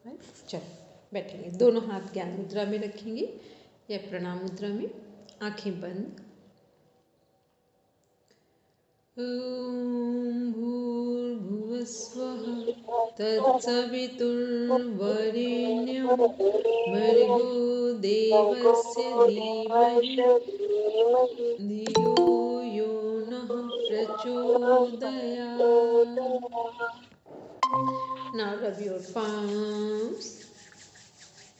Right. चलो बैठेंगे, दोनों हाथ ज्ञान मुद्रा में रखेंगे या प्रणाम मुद्रा में, आंखें बंद। ॐ भूर्भुवस्वः तत्सवितुर्वरेण्यं भर्गो देवस्य धीमहि धियो यो नः प्रचोदयात्। Now rub your palms,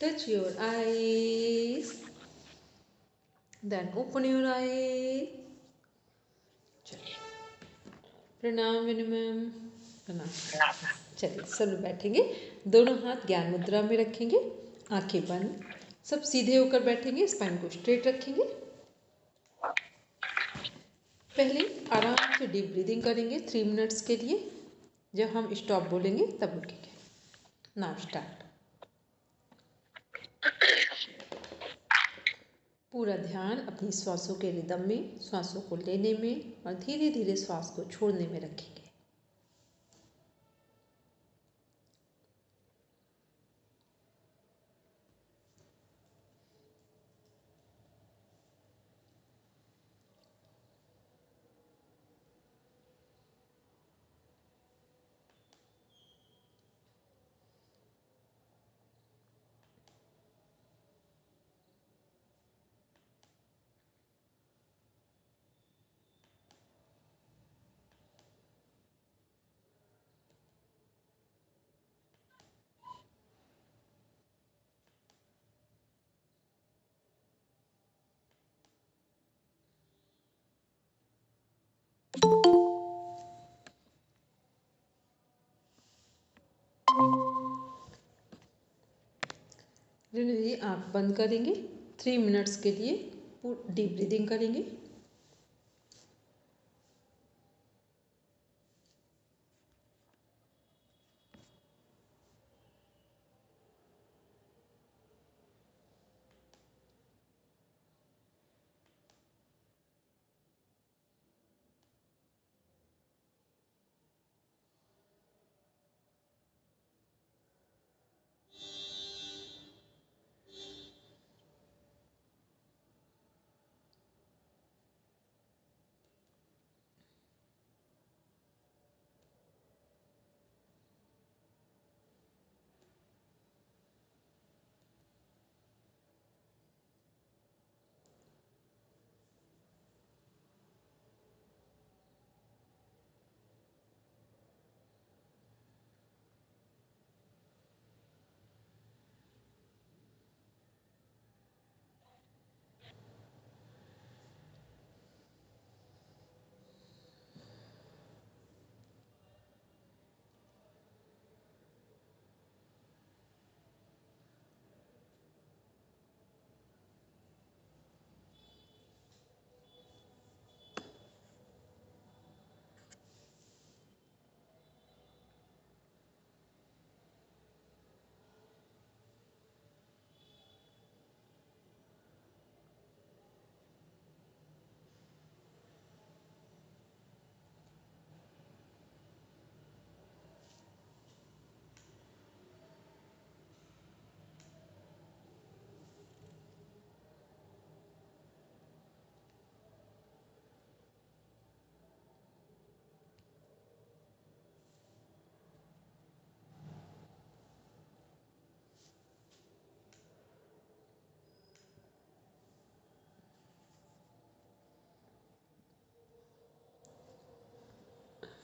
touch your eyes, then open your eyes. प्रणाम विनू मैम। प्रणाम। चलिए सब लोग बैठेंगे, दोनों हाथ ज्ञान मुद्रा में रखेंगे, आंखें बंद, सब सीधे होकर बैठेंगे, स्पाइन को स्ट्रेट रखेंगे। पहले आराम से डीप ब्रीदिंग करेंगे 3 मिनट्स के लिए। जब हम स्टॉप बोलेंगे तब रुकेंगे। Now start. पूरा ध्यान अपनी श्वासों के रिदम में, श्वासों को लेने में और धीरे धीरे श्वास को छोड़ने में रखेंगे। धीरे आँख बंद करेंगे, 3 मिनट्स के लिए डीप ब्रीदिंग करेंगे।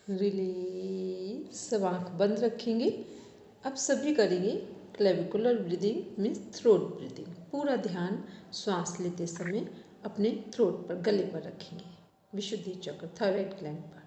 रिलीज, सब आँख बंद रखेंगे। अब सभी करेंगे clavicular breathing means throat breathing. पूरा ध्यान श्वास लेते समय अपने थ्रोट पर, गले पर रखेंगे, विशुद्धि चक्र थायराइड ग्लैंड पर।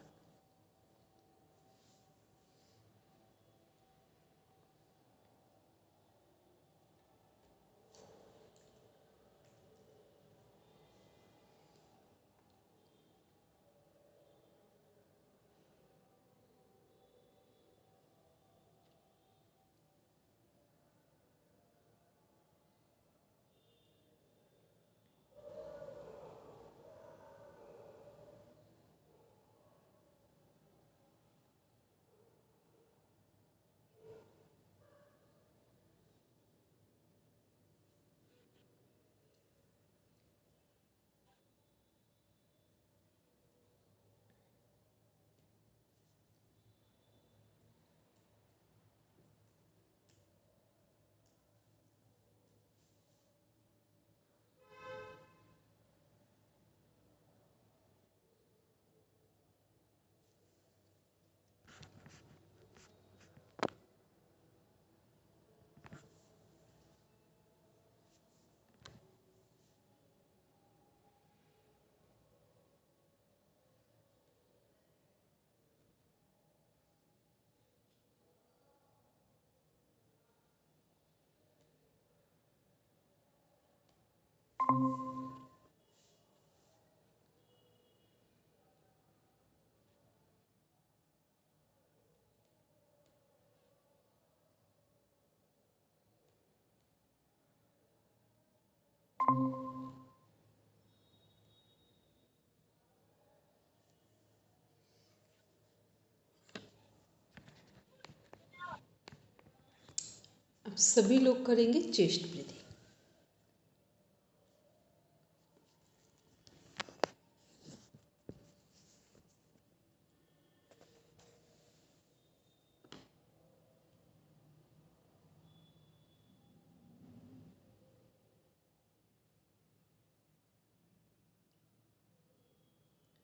अब सभी लोग करेंगे चेस्ट ब्रीदिंग।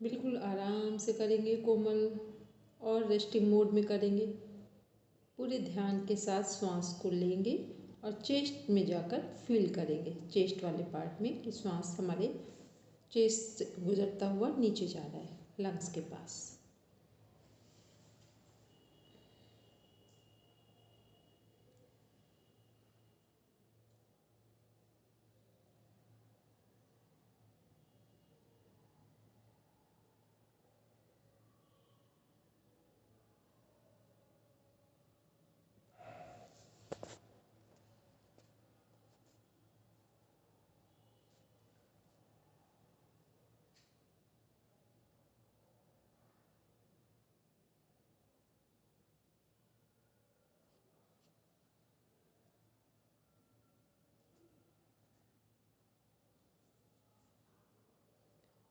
बिल्कुल आराम से करेंगे, कोमल और रेस्टिंग मोड में करेंगे। पूरे ध्यान के साथ श्वास को लेंगे और चेस्ट में जाकर फील करेंगे, चेस्ट वाले पार्ट में, कि श्वास हमारे चेस्ट से गुजरता हुआ नीचे जा रहा है, लंग्स के पास।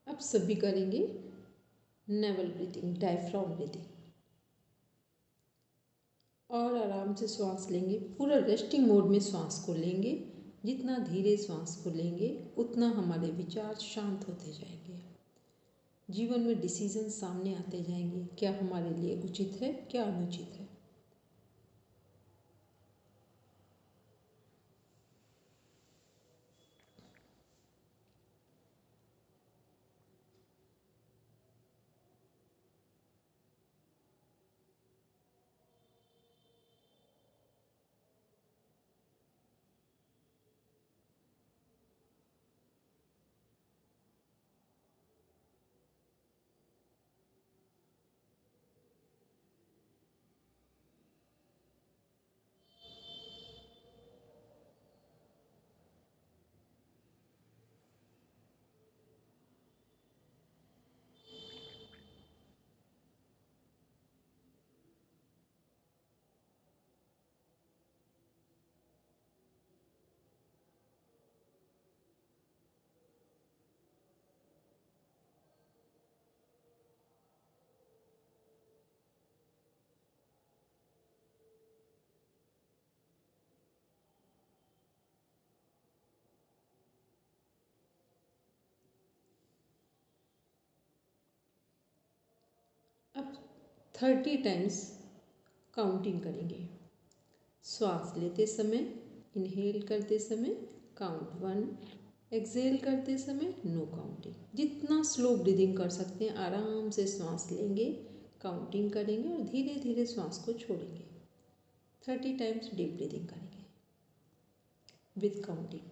अब सभी करेंगे नेवल ब्रीदिंग, डायफ्राम ब्रीदिंग। और आराम से श्वास लेंगे, पूरा रेस्टिंग मोड में श्वास को लेंगे। जितना धीरे श्वास को लेंगे उतना हमारे विचार शांत होते जाएंगे, जीवन में डिसीजन सामने आते जाएंगे, क्या हमारे लिए उचित है, क्या अनुचित है। अब 30 टाइम्स काउंटिंग करेंगे। श्वास लेते समय, इनहेल करते समय काउंट 1, एक्सहेल करते समय नो काउंटिंग। जितना स्लो ब्रीदिंग कर सकते हैं आराम से श्वास लेंगे, काउंटिंग करेंगे और धीरे धीरे श्वास को छोड़ेंगे। 30 टाइम्स डीप ब्रीदिंग करेंगे विथ काउंटिंग।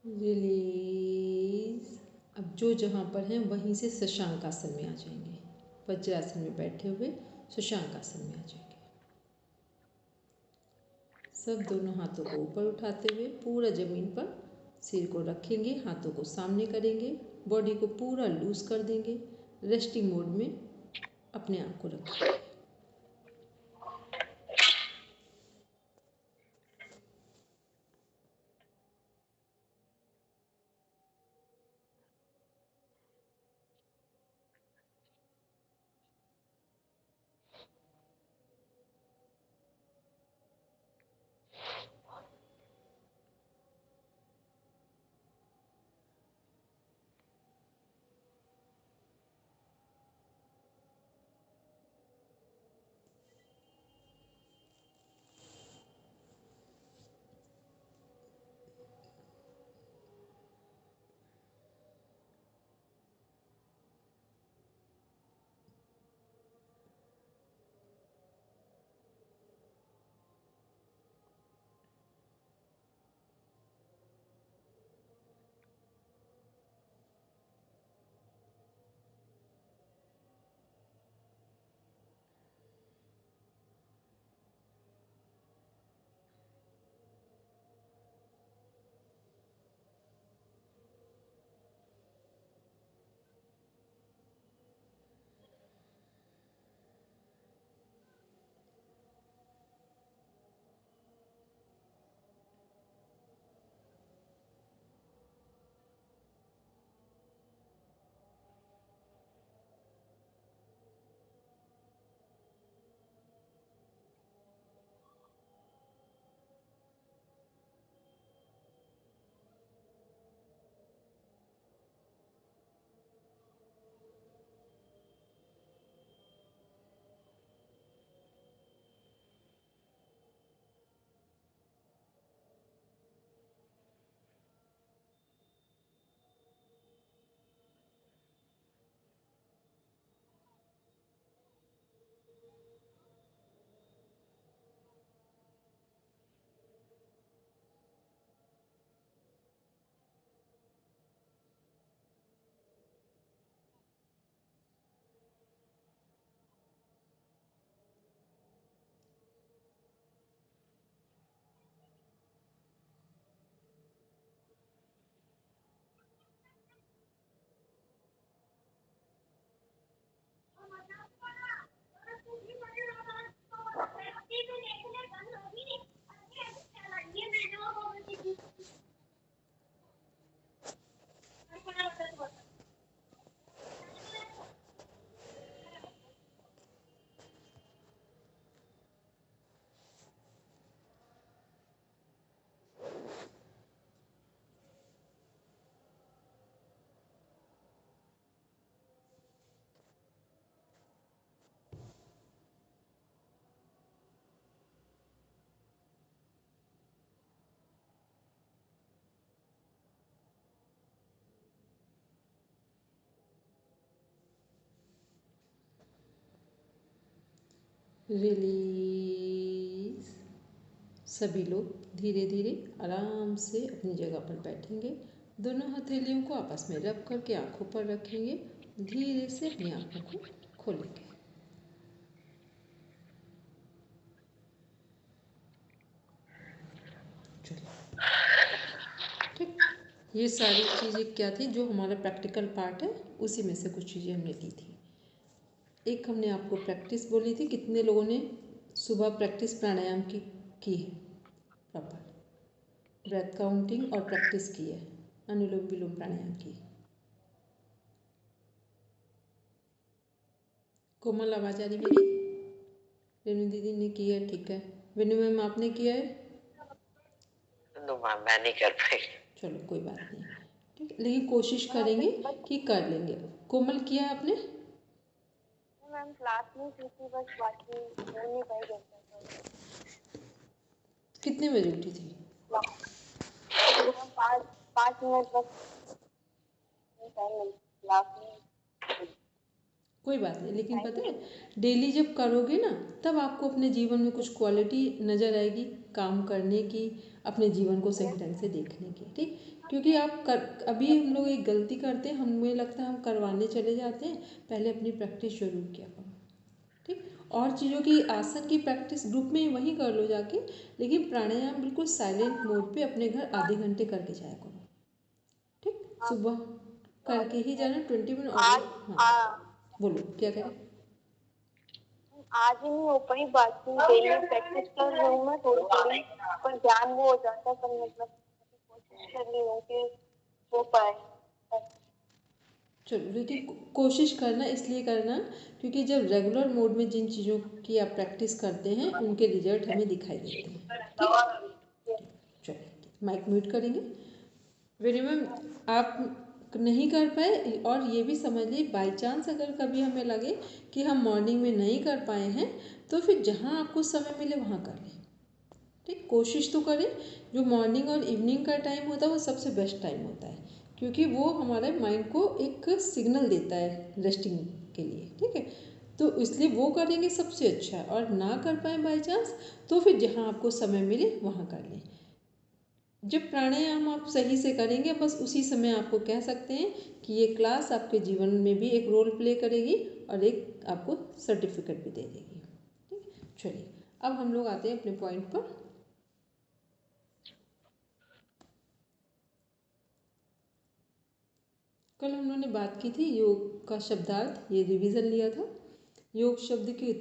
रिलीज। अब जो जहाँ पर हैं वहीं से शशांक आसन में आ जाएंगे। वज्रासन में बैठे हुए शशांक आसन में आ जाएंगे। सब दोनों हाथों को ऊपर उठाते हुए पूरा ज़मीन पर सिर को रखेंगे, हाथों को सामने करेंगे, बॉडी को पूरा लूज कर देंगे। रेस्टिंग मोड में अपने आप को रखेंगे। रिलीज। सभी लोग धीरे धीरे आराम से अपनी जगह पर बैठेंगे। दोनों हथेलियों को आपस में रब करके आंखों पर रखेंगे। धीरे से अपनी आंखों को खोलेंगे। चलिए, ठीक। ये सारी चीज़ें क्या थी, जो हमारा प्रैक्टिकल पार्ट है उसी में से कुछ चीज़ें हमने ली थी। एक हमने आपको प्रैक्टिस बोली थी, कितने लोगों ने सुबह प्रैक्टिस प्राणायाम की है? प्रॉपर ब्रेथ काउंटिंग और प्रैक्टिस की है, अनुलोम विलोम प्राणायाम की। कोमल आवाज़ आ रही मेरी? रेणु दीदी ने की है, ठीक है। वेनु मैम आपने किया है? मैम मैं नहीं कर पाई। चलो कोई बात नहीं, ठीक है, लेकिन कोशिश करेंगे कि कर लेंगे। कोमल किया है आपने? मैम क्लास में की थी, बस बाकी हो नहीं पाई जब। कितने बजे उठी थी? 5 मिनट बस क्लास में। कोई बात नहीं, लेकिन पता है डेली जब करोगे ना, तब आपको अपने जीवन में कुछ क्वालिटी नज़र आएगी, काम करने की, अपने जीवन को सही ढंग से देखने की। ठीक, क्योंकि अभी हम लोग एक गलती करते हैं, हमें लगता है हम करवाने चले जाते हैं, पहले अपनी प्रैक्टिस जरूर किया करो। ठीक, और चीज़ों की आसन की प्रैक्टिस ग्रुप में वहीं कर लो जाके, लेकिन प्राणायाम बिल्कुल साइलेंट मोड पे अपने घर आधे घंटे करके जाया करो। ठीक, सुबह करके ही जाना 20 मिनट। और हाँ बोलो क्या करें। आज ही नहीं हो पाई, बाकी डेली प्रैक्टिस कर रही हूँ मैं थोड़ी थोड़ी, पर ध्यान वो हो जाता है, पर मतलब कोशिश कर रही हूँ कि हो पाए। चलो, लेकिन कोशिश करना इसलिए करना क्योंकि जब रेगुलर मोड में जिन चीज़ों की आप प्रैक्टिस करते हैं उनके रिजल्ट हमें दिखाई देते हैं। ठीक, चलिए माइक म्यूट करेंगे। वेरी मैम, आप नहीं कर पाए, और ये भी समझ लीजिए बाई चांस अगर कभी हमें लगे कि हम मॉर्निंग में नहीं कर पाए हैं, तो फिर जहाँ आपको समय मिले वहाँ कर लें। ठीक, कोशिश तो करें। जो मॉर्निंग और इवनिंग का टाइम होता है वो सबसे बेस्ट टाइम होता है, क्योंकि वो हमारे माइंड को एक सिग्नल देता है रेस्टिंग के लिए। ठीक है, तो इसलिए वो करेंगे सबसे अच्छा। और ना कर पाए बाई चांस, तो फिर जहाँ आपको समय मिले वहाँ कर लें। जब प्राणायाम आप सही से करेंगे, बस उसी समय आपको कह सकते हैं कि ये क्लास आपके जीवन में भी एक रोल प्ले करेगी और एक आपको सर्टिफिकेट भी दे देगी। ठीक, चलिए अब हम लोग आते हैं अपने पॉइंट पर। कल हम लोगों ने बात की थी योग का शब्दार्थ, ये रिवीजन लिया था। योग शब्द की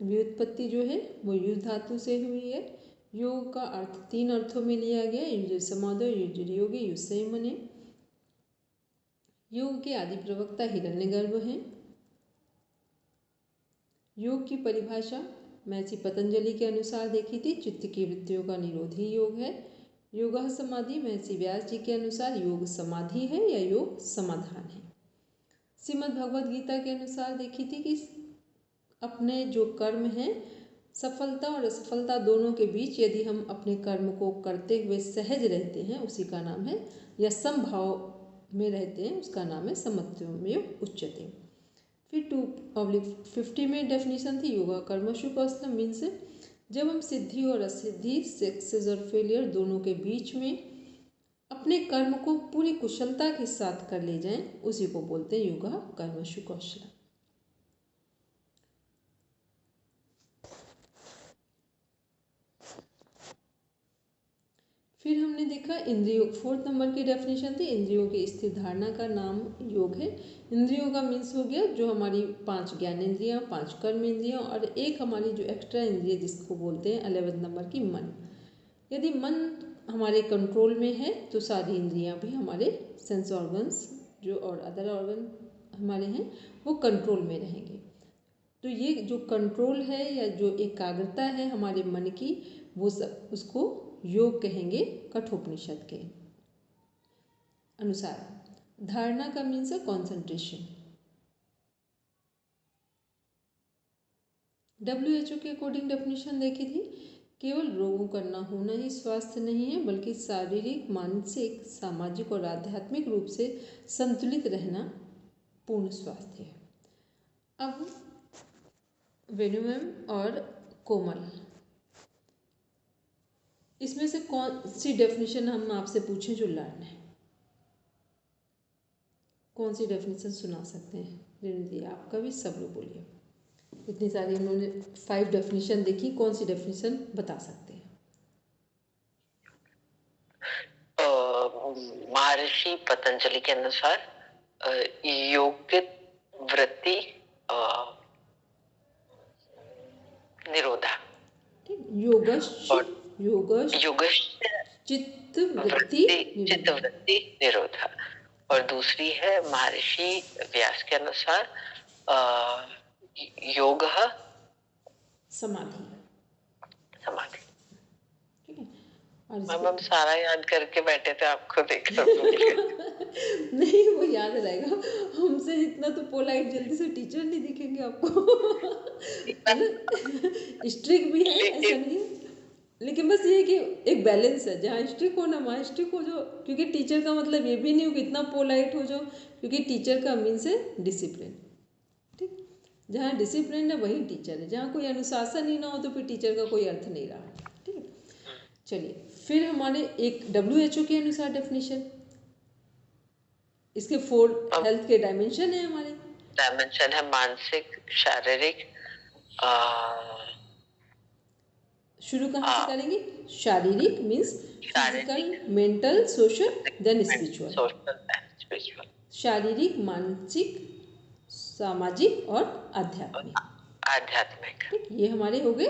व्युत्पत्ति जो है वो युज धातु से हुई है। योग का अर्थ 3 अर्थों में लिया गया, युज समादो, युज योगी, युज संयमने। योग के आदि प्रवक्ता हिरण्यगर्भ हैं। योग की परिभाषा महर्षि पतंजलि के अनुसार देखी थी, चित्त की वृत्तियों का निरोध ही योग है। योग समाधि महर्षि व्यास जी के अनुसार योग समाधि है या योग समाधान है। श्रीमद् भगवद गीता के अनुसार देखी थी कि अपने जो कर्म हैं, सफलता और असफलता दोनों के बीच यदि हम अपने कर्म को करते हुए सहज रहते हैं, उसी का नाम है, या समभाव में रहते हैं, उसका नाम है समत्वमेव उच्यते। फिर 2/50 में डेफिनेशन थी योगा कर्मसु कौशलम, मीन्स जब हम सिद्धि और असिद्धि, सक्सेस और फेलियर दोनों के बीच में अपने कर्म को पूरी कुशलता के साथ कर ले जाएं, उसी को बोलते हैं योगा कर्मसु कौशलम। फिर हमने देखा इंद्रियों, 4th नंबर की डेफिनेशन थी, इंद्रियों की स्थिर धारणा का नाम योग है। इंद्रियों का मीन्स हो गया जो हमारी 5 ज्ञान इंद्रियां, 5 कर्म इंद्रियां और एक हमारी जो एक्स्ट्रा इंद्रिय जिसको बोलते हैं 11th नंबर की मन। यदि मन हमारे कंट्रोल में है तो सारी इंद्रियां भी हमारे सेंस ऑर्गन्स जो और अदर ऑर्गन हमारे हैं वो कंट्रोल में रहेंगे। तो ये जो कंट्रोल है या जो एकाग्रता है हमारे मन की, वो सब उसको योग कहेंगे कठोपनिषद के अनुसार। धारणा का मीन्स है कॉन्सेंट्रेशन। WHO के अकॉर्डिंग डेफिनेशन देखी थी, केवल रोगों का न होना ही स्वास्थ्य नहीं है, बल्कि शारीरिक, मानसिक, सामाजिक और आध्यात्मिक रूप से संतुलित रहना पूर्ण स्वास्थ्य है। अब वेणु मैम और कोमल, इसमें से कौन सी डेफिनेशन हम आपसे पूछें जो लर्न है, कौन सी डेफिनेशन सुना सकते हैं? रेणु जी आपका भी, सब लोग बोलिए। इतनी सारी उन्होंने 5 डेफिनेशन देखी, कौन सी डेफिनेशन बता सकते हैं? महर्षि पतंजलि के अनुसार योग वृत्ति निरोधा। योगश चित्त वृत्ति निरोधा। और दूसरी है महर्षि व्यास के अनुसार योग समाधि। ठीक है, और हम सारा याद करके बैठे थे, आपको देखकर नहीं वो याद रहेगा, हमसे जितना तो पोलाइट जल्दी से टीचर नहीं दिखेंगे आपको है ना। स्ट्रिक्ट भी है ऐसा नहीं है, लेकिन बस ये कि एक बैलेंस है, जहाँ स्ट्रिक्ट हो ना वहाँ स्ट्रिक्ट हो जाओ, क्योंकि टीचर का मतलब ये भी नहीं हो कि इतना पोलाइट हो जाओ, क्योंकि टीचर का मीन्स है डिसिप्लिन। ठीक, जहाँ डिसिप्लिन है वही टीचर है, जहाँ कोई अनुशासन ही ना हो तो फिर टीचर का कोई अर्थ नहीं रहा। ठीक है, चलिए फिर हमारे एक WHO के अनुसार डेफिनेशन, इसके 4 हेल्थ के डायमेंशन है हमारे। डायमेंशन है मानसिक, शारीरिक, शुरू कहाँ से करेंगे? शारीरिक means physical, mental, social, then spiritual. Social and spiritual. शारीरिक, मानसिक, सामाजिक और आध्यात्मिक। आध्यात्मिक। ठीक, ये हमारे हो गए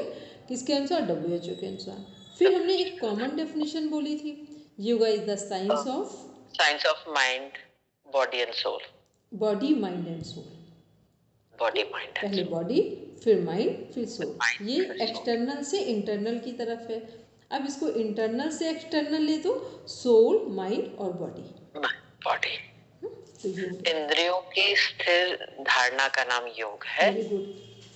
किसके अनुसार? WHO के अनुसार। फिर हमने एक कॉमन डेफिनेशन बोली थी, yoga is the science of mind, body and soul. Body, mind and soul. Body, mind, पहले बॉडी, फिर माइंड, फिर सोल। ये एक्सटर्नल से इंटरनल की तरफ है। अब इसको इंटरनल से एक्सटर्नल ले तो सोल, माइंड और बॉडी। तो इंद्रियों की स्थिर धारणा का नाम योग है। वेरी गुड,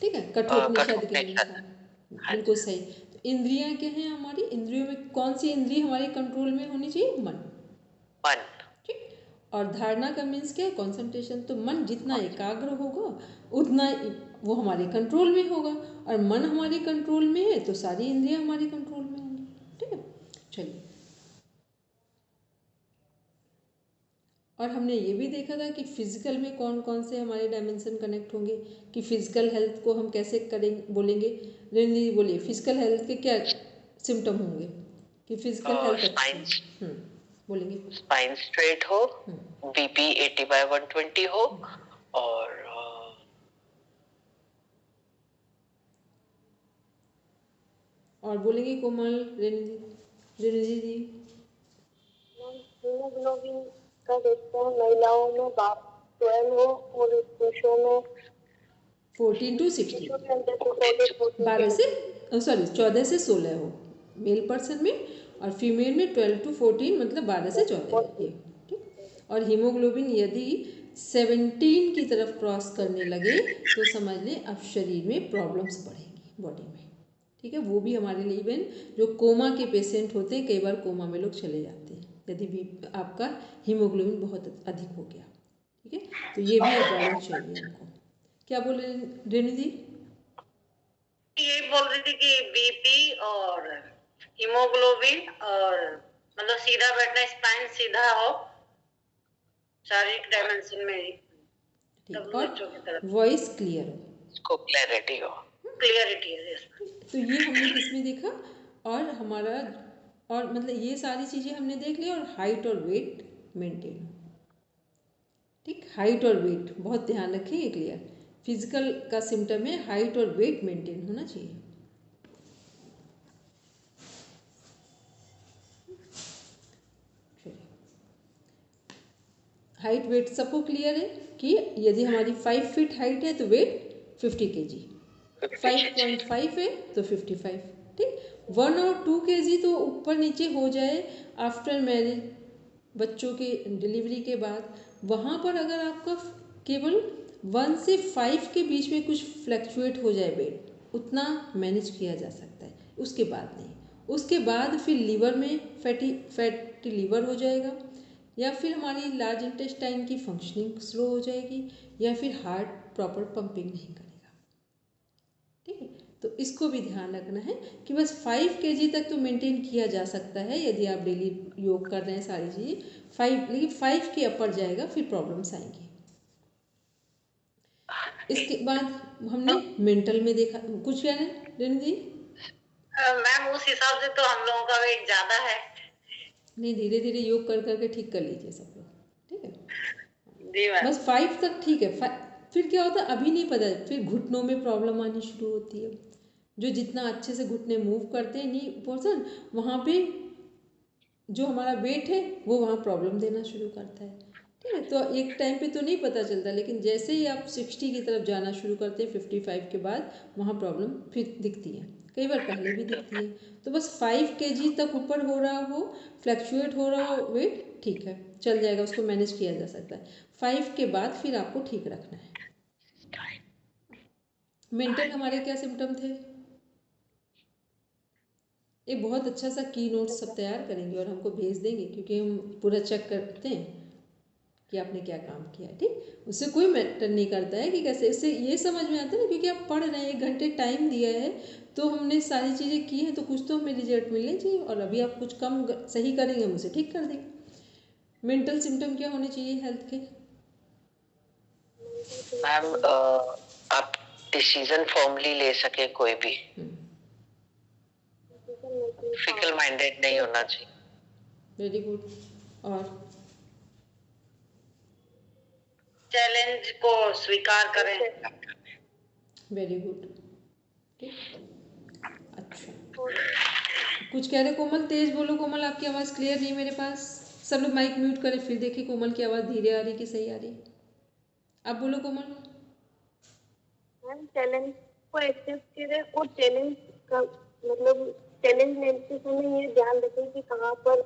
ठीक है, कठोपनिषद के अनुसार बिल्कुल सही। तो इंद्रियां क्या हैं हमारी? इंद्रियों में कौन सी इंद्रिय हमारे कंट्रोल में होनी चाहिए? मन। ठीक, और धारणा का मीन्स क्या है? कॉन्सेंट्रेशन। तो मन जितना एकाग्र होगा उतना वो हमारे कंट्रोल में होगा, और मन हमारे कंट्रोल में है तो सारी इंद्रियां हमारे कंट्रोल में होंगी। ठीक है, चलिए। और हमने ये भी देखा था कि फिजिकल में कौन कौन से हमारे डायमेंशन कनेक्ट होंगे, कि फिजिकल हेल्थ को हम कैसे करेंगे, बोलेंगे। रणदीप बोलिए, फिजिकल हेल्थ के क्या सिम्टम होंगे कि फिजिकल हेल्थ बोलेंगे? स्पाइन स्ट्रेट हो, बीपी 80/120 हो, और बोलेंगे कोमल, रणदीप जी? हीमोग्लोबिन का देखते हैं महिलाओं में 12 हो और पुरुषों में 14 to 16, 14 से 16 हो मेल पर्सन में, और फीमेल में 12 to 14 मतलब 12 से 14 ये। ठीक, और हीमोग्लोबिन यदि 17 की तरफ क्रॉस करने लगे तो समझ लें अब शरीर में प्रॉब्लम्स बढ़ेंगी बॉडी में। ठीक है, वो भी हमारे लिए इवन जो कोमा के पेशेंट होते हैं, कई बार कोमा में लोग चले जाते हैं यदि भी आपका हीमोग्लोबिन बहुत अधिक हो गया। ठीक है, तो ये भी अवॉइड चाहिए हमको। क्या बोल रहे रेणु जी? ये बोल रही थी कि बीपी और हीमोग्लोबिन और मतलब सीधा बैठना, स्पाइन सीधा हो, शारीरिक डायमेंशन में, और वॉइस क्लियर हो, क्लैरिटी हो, तो ये हमने किसमें देखा? और हमारा और मतलब ये सारी चीज़ें हमने देख ली। और हाइट और वेट मेंटेन। ठीक, हाइट और वेट बहुत ध्यान रखें, क्लियर। फिजिकल का सिम्टम है हाइट और वेट मेंटेन होना चाहिए। हाइट वेट सबको क्लियर है कि यदि हमारी 5 फीट हाइट है तो वेट 50 kg, 5.5 है तो 55। ठीक, 1 और 2 kg तो ऊपर नीचे हो जाए आफ्टर मैरिज, बच्चों के डिलीवरी के बाद। वहाँ पर अगर आपका केवल 1 से 5 के बीच में कुछ फ्लैक्चुएट हो जाए वेट, उतना मैनेज किया जा सकता है, उसके बाद नहीं। उसके बाद फिर लीवर में फैटी लीवर हो जाएगा, या फिर हमारी लार्ज इंटेस्टाइन की फंक्शनिंग स्लो हो जाएगी, या फिर हार्ट प्रॉपर पंपिंग नहीं करेगा। ठीक है, तो इसको भी ध्यान रखना है कि बस 5 kg तक तो मेंटेन किया जा सकता है यदि आप डेली योग कर रहे हैं सारी चीज़ें। 5, लेकिन 5 के अपर जाएगा फिर प्रॉब्लम्स आएंगी। इसके बाद हमने मेंटल में देखा कुछ, क्या है रेणु जी? मैम उस हिसाब से तो हम लोगों का वेट ज्यादा है। नहीं, धीरे धीरे योग कर करके ठीक कर लीजिए सब लोग। ठीक है जी मैम। बस 5 तक ठीक है। फिर क्या होता है अभी नहीं पता, फिर घुटनों में प्रॉब्लम आनी शुरू होती है। जो जितना अच्छे से घुटने मूव करते हैं नी पोर्सन, वहाँ पे जो हमारा वेट है वो वहाँ प्रॉब्लम देना शुरू करता है। ठीक है, तो एक टाइम पे तो नहीं पता चलता, लेकिन जैसे ही आप 60 की तरफ जाना शुरू करते हैं 55 के बाद, वहाँ प्रॉब्लम फिर दिखती है, कई बार पहले भी दिखती है। तो बस 5 kg तक ऊपर हो रहा हो, फ्लैक्चुएट हो रहा हो वेट, ठीक है, चल जाएगा, उसको मैनेज किया जा सकता है। 5 के बाद फिर आपको ठीक रखना है। मेंटल हमारे क्या सिम्टम थे? एक बहुत अच्छा सा की नोट सब तैयार करेंगे और हमको भेज देंगे, क्योंकि हम पूरा चेक करते हैं कि आपने क्या काम किया, ठीक। उससे कोई मैटर नहीं करता है कि कैसे, इससे ये समझ में आता है ना, क्योंकि आप पढ़ रहे हैं, 1 घंटे टाइम दिया है तो हमने सारी चीज़ें की हैं, तो कुछ तो हमें रिजल्ट मिलने चाहिए। और अभी आप कुछ कम सही करेंगे, हम उसे ठीक कर देंगे। मेंटल सिम्टम क्या होने चाहिए हेल्थ के? मैम आप डिसीजन फॉर्मली ले सके, कोई भी फिकल माइंडेड नहीं होना चाहिए। Very good. और चैलेंज को स्वीकार करें। वेरी गुड, ठीक। अच्छा, कुछ कह रहे कोमल? तेज बोलो कोमल, आपकी आवाज़ क्लियर नहीं मेरे पास। सब लोग माइक म्यूट करें, फिर देखिए कोमल की आवाज़ धीरे आ रही कि सही आ रही। आप बोलो कोमल। मैम चैलेंज को एक्सेप्ट करें और चैलेंज का मतलब चैलेंज लेते समय ये ध्यान रखें कि कहाँ पर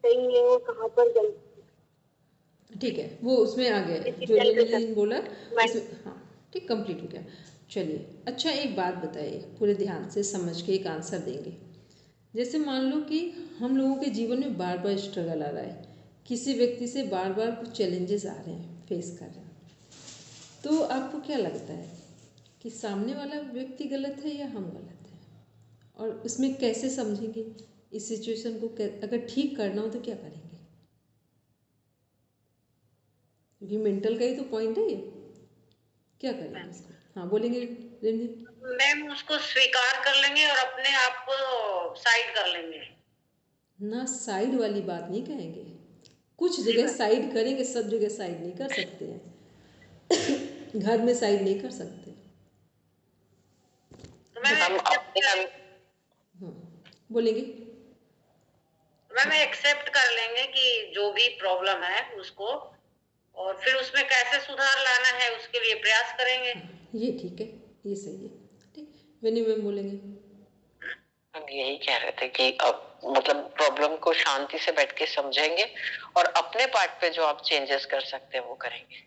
सही है और कहाँ पर गलती है। ठीक है, वो उसमें आ गया जो मैंने बोला उसमें, हाँ ठीक, कंप्लीट हो गया। चलिए, अच्छा एक बात बताइए, पूरे ध्यान से समझ के एक आंसर देंगे। जैसे मान लो कि हम लोगों के जीवन में बार बार स्ट्रगल आ रहा है, किसी व्यक्ति से बार बार कुछ चैलेंजेस आ रहे हैं, फेस कर रहे हैं, तो आपको क्या लगता है कि सामने वाला व्यक्ति गलत है या हम गलत हैं? और उसमें कैसे समझेंगे इस सिचुएशन को? अगर ठीक करना हो तो क्या करेंगे? क्योंकि मेंटल का ही तो पॉइंट है ये। क्या करेंगे इसको? हाँ बोलेंगे रिमझिम। मैम उसको स्वीकार कर लेंगे और अपने आप को साइड कर लेंगे। ना, साइड वाली बात नहीं कहेंगे, कुछ जगह साइड करेंगे, सब जगह साइड नहीं कर सकते हैं। घर में साइड नहीं कर सकते। तो मैम हाँ बोलेंगे। मैम एक्सेप्ट कर लेंगे कि जो भी प्रॉब्लम है उसको, और फिर उसमें कैसे सुधार लाना है उसके लिए प्रयास करेंगे। हाँ, ये ठीक है, ये सही है, ठीक। वेनी मैम बोलेंगे। हम यही कह रहे थे कि अब मतलब प्रॉब्लम को शांति से बैठ के समझेंगे और अपने पार्ट पे जो आप चेंजेस कर सकते हैं वो करेंगे,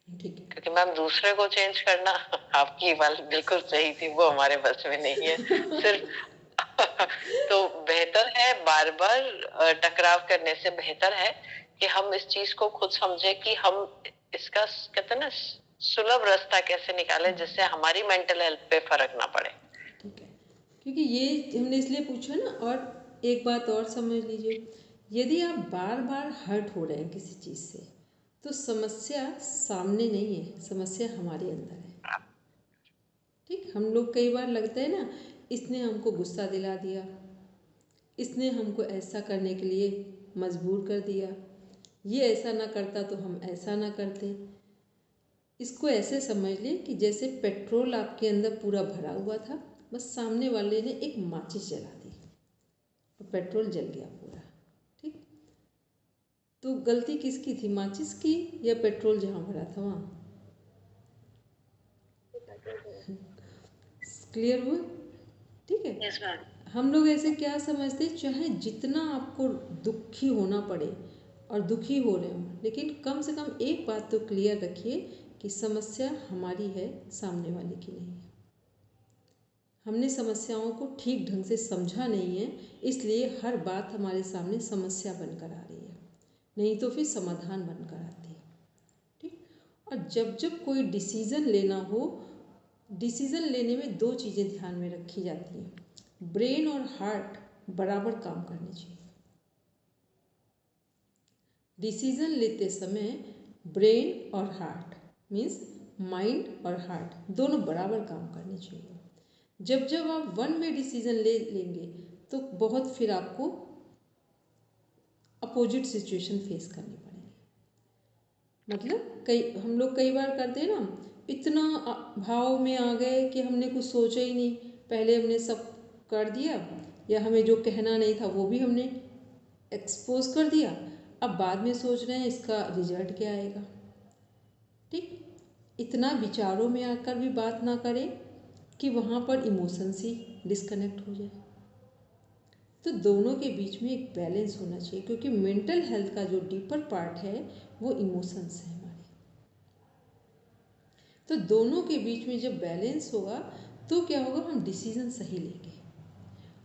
ठीक है। क्योंकि मैम दूसरे को चेंज करना, आपकी बात बिल्कुल सही थी, वो हमारे बस में नहीं है सिर्फ। तो बेहतर है बार बार टकराव करने से बेहतर है कि हम इस चीज को खुद समझे कि हम इसका कहते हैं ना सुलभ रास्ता कैसे निकालें जिससे हमारी मेंटल हेल्थ पे फर्क ना पड़े। ठीक है, क्योंकि ये हमने इसलिए पूछा ना। और एक बात और समझ लीजिए, यदि आप बार बार हर्ट हो रहे हैं किसी चीज़ से, तो समस्या सामने नहीं है, समस्या हमारे अंदर है, ठीक। हम लोग कई बार लगता है ना, इसने हमको गुस्सा दिला दिया, इसने हमको ऐसा करने के लिए मजबूर कर दिया, ये ऐसा ना करता तो हम ऐसा ना करते। इसको ऐसे समझ लें कि जैसे पेट्रोल आपके अंदर पूरा भरा हुआ था, बस सामने वाले ने एक माचिस जला दी और पेट्रोल जल गया पूरा, ठीक। तो गलती किसकी थी, माचिस की या पेट्रोल जहाँ भरा था वहाँ? क्लियर हुआ? ठीक है। Yes ma'am. हम लोग ऐसे क्या समझते, चाहे जितना आपको दुखी होना पड़े और दुखी हो रहे हो, लेकिन कम से कम एक बात तो क्लियर रखिए कि समस्या हमारी है, सामने वाले की नहीं है। हमने समस्याओं को ठीक ढंग से समझा नहीं है, इसलिए हर बात हमारे सामने समस्या बनकर आ रही है, नहीं तो फिर समाधान बनकर आती है, ठीक। और जब जब कोई डिसीज़न लेना हो, डिसीज़न लेने में 2 चीज़ें ध्यान में रखी जाती हैं, ब्रेन और हार्ट बराबर काम करने चाहिए। डिसीज़न लेते समय ब्रेन और हार्ट मीन्स माइंड और हार्ट दोनों बराबर काम करने चाहिए। जब जब आप वन वे डिसीज़न ले लेंगे तो बहुत फिर आपको अपोजिट सिचुएशन फेस करनी पड़ेगी। मतलब हम लोग कई बार करते हैं ना, इतना भाव में आ गए कि हमने कुछ सोचा ही नहीं, पहले हमने सब कर दिया, या हमें जो कहना नहीं था वो भी हमने एक्सपोज कर दिया, अब बाद में सोच रहे हैं इसका रिजल्ट क्या आएगा, ठीक। इतना विचारों में आकर भी बात ना करें कि वहाँ पर इमोशंस ही डिस्कनेक्ट हो जाए। तो दोनों के बीच में एक बैलेंस होना चाहिए, क्योंकि मेंटल हेल्थ का जो डीपर पार्ट है वो इमोशंस है हमारे। तो दोनों के बीच में जब बैलेंस होगा तो क्या होगा, हम डिसीजन सही लेंगे।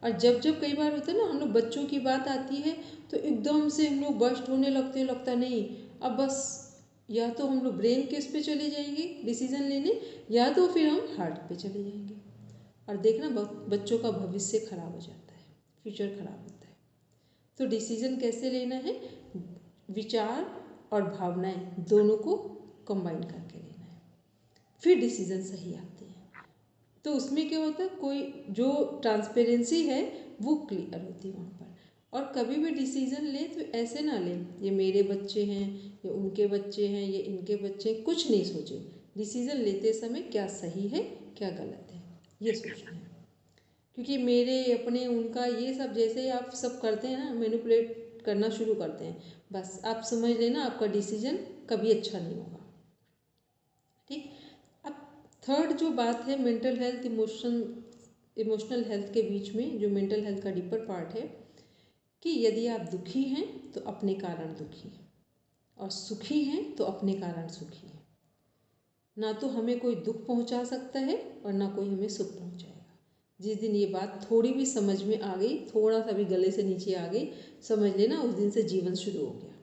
और जब जब कई बार होता है ना, हम लोग बच्चों की बात आती है तो एकदम से हम लोग बर्स्ट होने लगते हैं, लगता नहीं अब बस या तो हम लोग ब्रेन के इस पे चले जाएंगे डिसीजन लेने, या तो फिर हम हार्ट पे चले जाएंगे। और देखना बच्चों का भविष्य खराब हो जाता है, फ्यूचर खराब होता है। तो डिसीजन कैसे लेना है, विचार और भावनाएं दोनों को कंबाइन करके लेना है, फिर डिसीजन सही आते हैं। तो उसमें क्या होता है, कोई जो ट्रांसपेरेंसी है वो क्लियर होती है वहाँ पर। और कभी भी डिसीजन ले तो ऐसे ना ले ये मेरे बच्चे हैं, ये उनके बच्चे हैं, ये इनके बच्चे हैं, कुछ नहीं सोचे। डिसीजन लेते समय क्या सही है क्या गलत है ये सोचना है। क्योंकि मेरे अपने उनका ये सब जैसे ही आप सब करते हैं ना, मैनिपुलेट करना शुरू करते हैं, बस आप समझ लेना आपका डिसीजन कभी अच्छा नहीं होगा। ठीक। अब थर्ड जो बात है मेंटल हेल्थ इमोशनल हेल्थ के बीच में, जो मेंटल हेल्थ का डीपर पार्ट है, कि यदि आप दुखी हैं तो अपने कारण दुखी हैं, और सुखी हैं तो अपने कारण सुखी हैं। ना तो हमें कोई दुख पहुंचा सकता है और ना कोई हमें सुख पहुंचाएगा। जिस दिन ये बात थोड़ी भी समझ में आ गई, थोड़ा सा भी गले से नीचे आ गई, समझ लेना उस दिन से जीवन शुरू हो गया।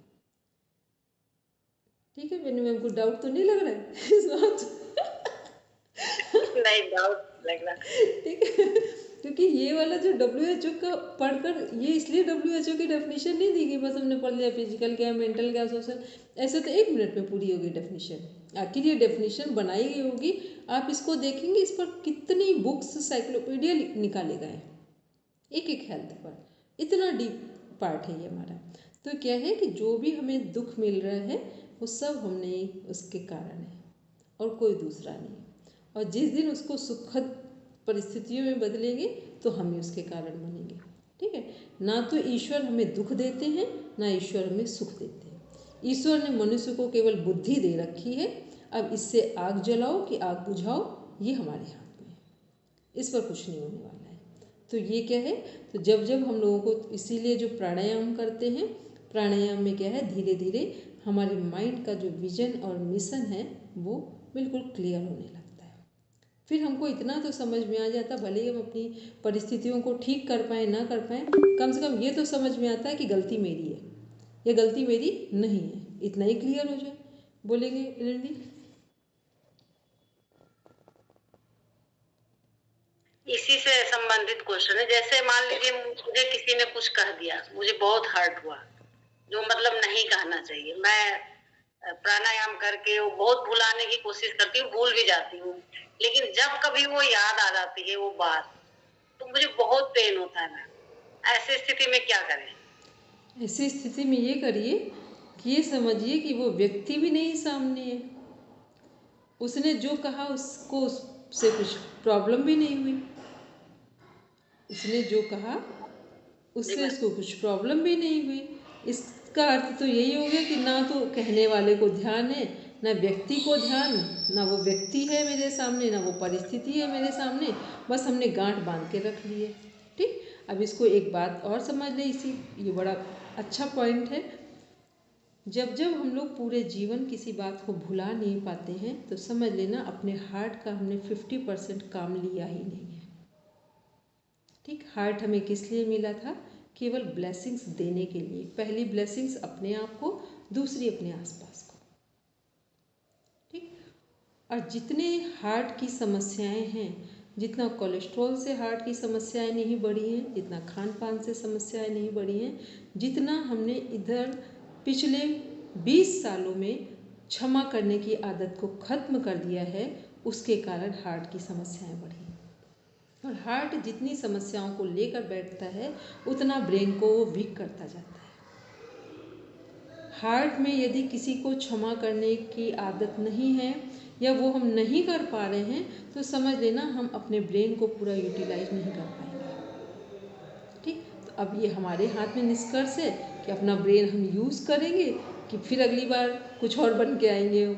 ठीक है बेनी मैम, को डाउट तो नहीं लग रहा है इस बात? नहीं, डाउट लग रहा। ठीक है, क्योंकि ये वाला जो WHO का पढ़कर, ये इसलिए WHO की डेफिनेशन नहीं दी गई, बस हमने पढ़ लिया फिजिकल क्या, मेंटल क्या, सोशल, ऐसे तो 1 मिनट में पूरी होगी डेफिनेशन। आखिर ये डेफिनेशन बनाई गई होगी, आप इसको देखेंगे इस पर कितनी बुक्स, साइक्लोपीडिया निकाले गए हैं एक एक हेल्थ पर, इतना डीप पार्ट है ये हमारा। तो क्या है कि जो भी हमें दुख मिल रहा है वो सब हमने उसके कारण है और कोई दूसरा नहीं। और जिस दिन उसको सुखद परिस्थितियों में बदलेंगे तो हम ही उसके कारण बनेंगे। ठीक है, ना तो ईश्वर हमें दुख देते हैं ना ईश्वर हमें सुख देते हैं। ईश्वर ने मनुष्य को केवल बुद्धि दे रखी है, अब इससे आग जलाओ कि आग बुझाओ ये हमारे हाथ में है, इस पर कुछ नहीं होने वाला है। तो ये क्या है, तो जब जब हम लोगों को, इसीलिए जो प्राणायाम करते हैं, प्राणायाम में क्या है, धीरे धीरे हमारे माइंड का जो विजन और मिशन है वो बिल्कुल क्लियर होने लगता है। फिर हमको इतना तो समझ में आ जाता, भले ही हम अपनी परिस्थितियों को ठीक कर पाएँ ना कर पाएँ, कम से कम ये तो समझ में आता है कि गलती मेरी है, ये गलती मेरी नहीं है, इतना ही क्लियर हो जाए। बोलेंगे रणदी? इसी से संबंधित क्वेश्चन है। जैसे मान लीजिए मुझे किसी ने कुछ कह दिया, मुझे बहुत हर्ट हुआ, जो मतलब नहीं कहना चाहिए। मैं प्राणायाम करके वो बहुत भुलाने की कोशिश करती हूँ, भूल भी जाती हूँ, लेकिन जब कभी वो याद आ जाती है वो बात, तो मुझे बहुत पेन होता है। ऐसी स्थिति में क्या करें? ऐसी स्थिति में ये करिए कि ये समझिए कि वो व्यक्ति भी नहीं सामने है, उसने जो कहा उसको उससे कुछ प्रॉब्लम भी नहीं हुई, उसने जो कहा उससे उसको कुछ प्रॉब्लम भी नहीं हुई। इसका अर्थ तो यही हो गया कि ना तो कहने वाले को ध्यान है, ना व्यक्ति को ध्यान, ना वो व्यक्ति है मेरे सामने, ना वो परिस्थिति है मेरे सामने, बस हमने गांठ बांध के रख ली है। ठीक, अब इसको एक बात और समझ ले, ये बड़ा अच्छा पॉइंट है। जब जब हम लोग पूरे जीवन किसी बात को भुला नहीं पाते हैं तो समझ लेना अपने हार्ट का हमने 50% काम लिया ही नहीं है। ठीक, हार्ट हमें किस लिए मिला था? केवल ब्लेसिंग्स देने के लिए। पहली ब्लेसिंग्स अपने आप को, दूसरी अपने आसपास को। ठीक, और जितने हार्ट की समस्याएं हैं, जितना कोलेस्ट्रॉल से हार्ट की समस्याएं नहीं बढ़ी हैं, जितना खान पान से समस्याएं नहीं बढ़ी हैं, जितना हमने इधर पिछले 20 सालों में क्षमा करने की आदत को ख़त्म कर दिया है, उसके कारण हार्ट की समस्याएं बढ़ी। और हार्ट जितनी समस्याओं को लेकर बैठता है उतना ब्रेन को वो वीक करता जाता है। हार्ट में यदि किसी को क्षमा करने की आदत नहीं है या वो हम नहीं कर पा रहे हैं तो समझ लेना हम अपने ब्रेन को पूरा यूटिलाइज नहीं कर पाएंगे। ठीक, तो अब ये हमारे हाथ में निष्कर्ष है कि अपना ब्रेन हम यूज़ करेंगे कि फिर अगली बार कुछ और बन के आएंगे हो।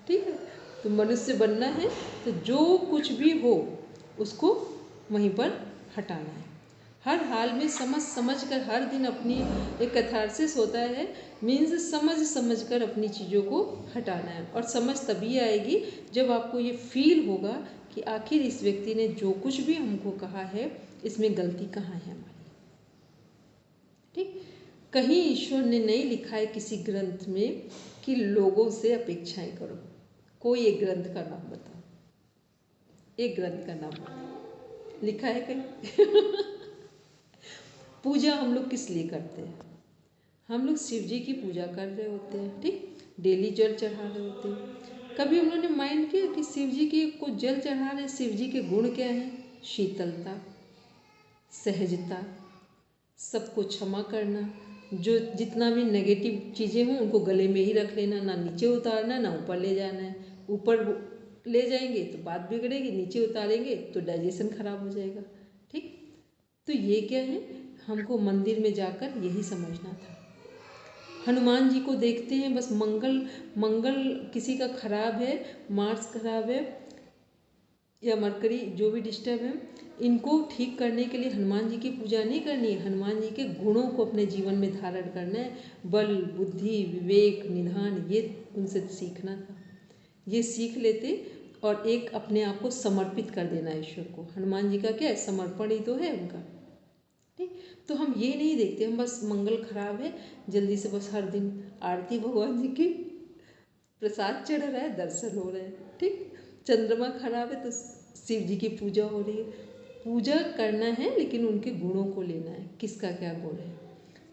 ठीक है, तो मनुष्य बनना है तो जो कुछ भी हो उसको वहीं पर हटाना है। हर हाल में समझ कर हर दिन अपनी एक कैथार्सिस होता है, मीन्स समझ कर अपनी चीज़ों को हटाना है। और समझ तभी आएगी जब आपको ये फील होगा कि आखिर इस व्यक्ति ने जो कुछ भी हमको कहा है इसमें गलती कहाँ है हमारी। ठीक, कहीं ईश्वर ने नहीं लिखा है किसी ग्रंथ में कि लोगों से अपेक्षाएं करो। कोई एक ग्रंथ का नाम बताओ, एक ग्रंथ का नाम बताओ, लिखा है कहीं? पूजा हम लोग किस लिए करते हैं? हम लोग शिव जी की पूजा कर रहे होते हैं, ठीक, डेली जल चढ़ा रहे होते हैं। कभी उन्होंने माइंड किया कि शिव जी की को जल चढ़ा रहे, शिव जी के गुण क्या हैं? शीतलता, सहजता, सबको क्षमा करना, जो जितना भी नेगेटिव चीज़ें हों उनको गले में ही रख लेना, ना नीचे उतारना ना ऊपर ले जाना है। ऊपर ले जाएंगे तो बात बिगड़ेगी, नीचे उतारेंगे तो डाइजेशन खराब हो जाएगा, ठीक। तो ये क्या है, हमको मंदिर में जाकर यही समझना था। हनुमान जी को देखते हैं, बस मंगल किसी का खराब है, मार्स खराब है या मरकरी जो भी डिस्टर्ब है, इनको ठीक करने के लिए हनुमान जी की पूजा नहीं करनी है, हनुमान जी के गुणों को अपने जीवन में धारण करना है। बल, बुद्धि, विवेक, निधान, ये उनसे सीखना था। ये सीख लेते और एक अपने आप को समर्पित कर देना ईश्वर को। हनुमान जी का क्या है, समर्पण ही तो है उनका, ठीक। तो हम ये नहीं देखते, हम बस मंगल खराब है, जल्दी से बस हर दिन आरती भगवान जी की, प्रसाद चढ़ रहा है, दर्शन हो रहे हैं, ठीक। चंद्रमा खराब है तो शिव जी की पूजा हो रही है। पूजा करना है लेकिन उनके गुणों को लेना है, किसका क्या गुण है।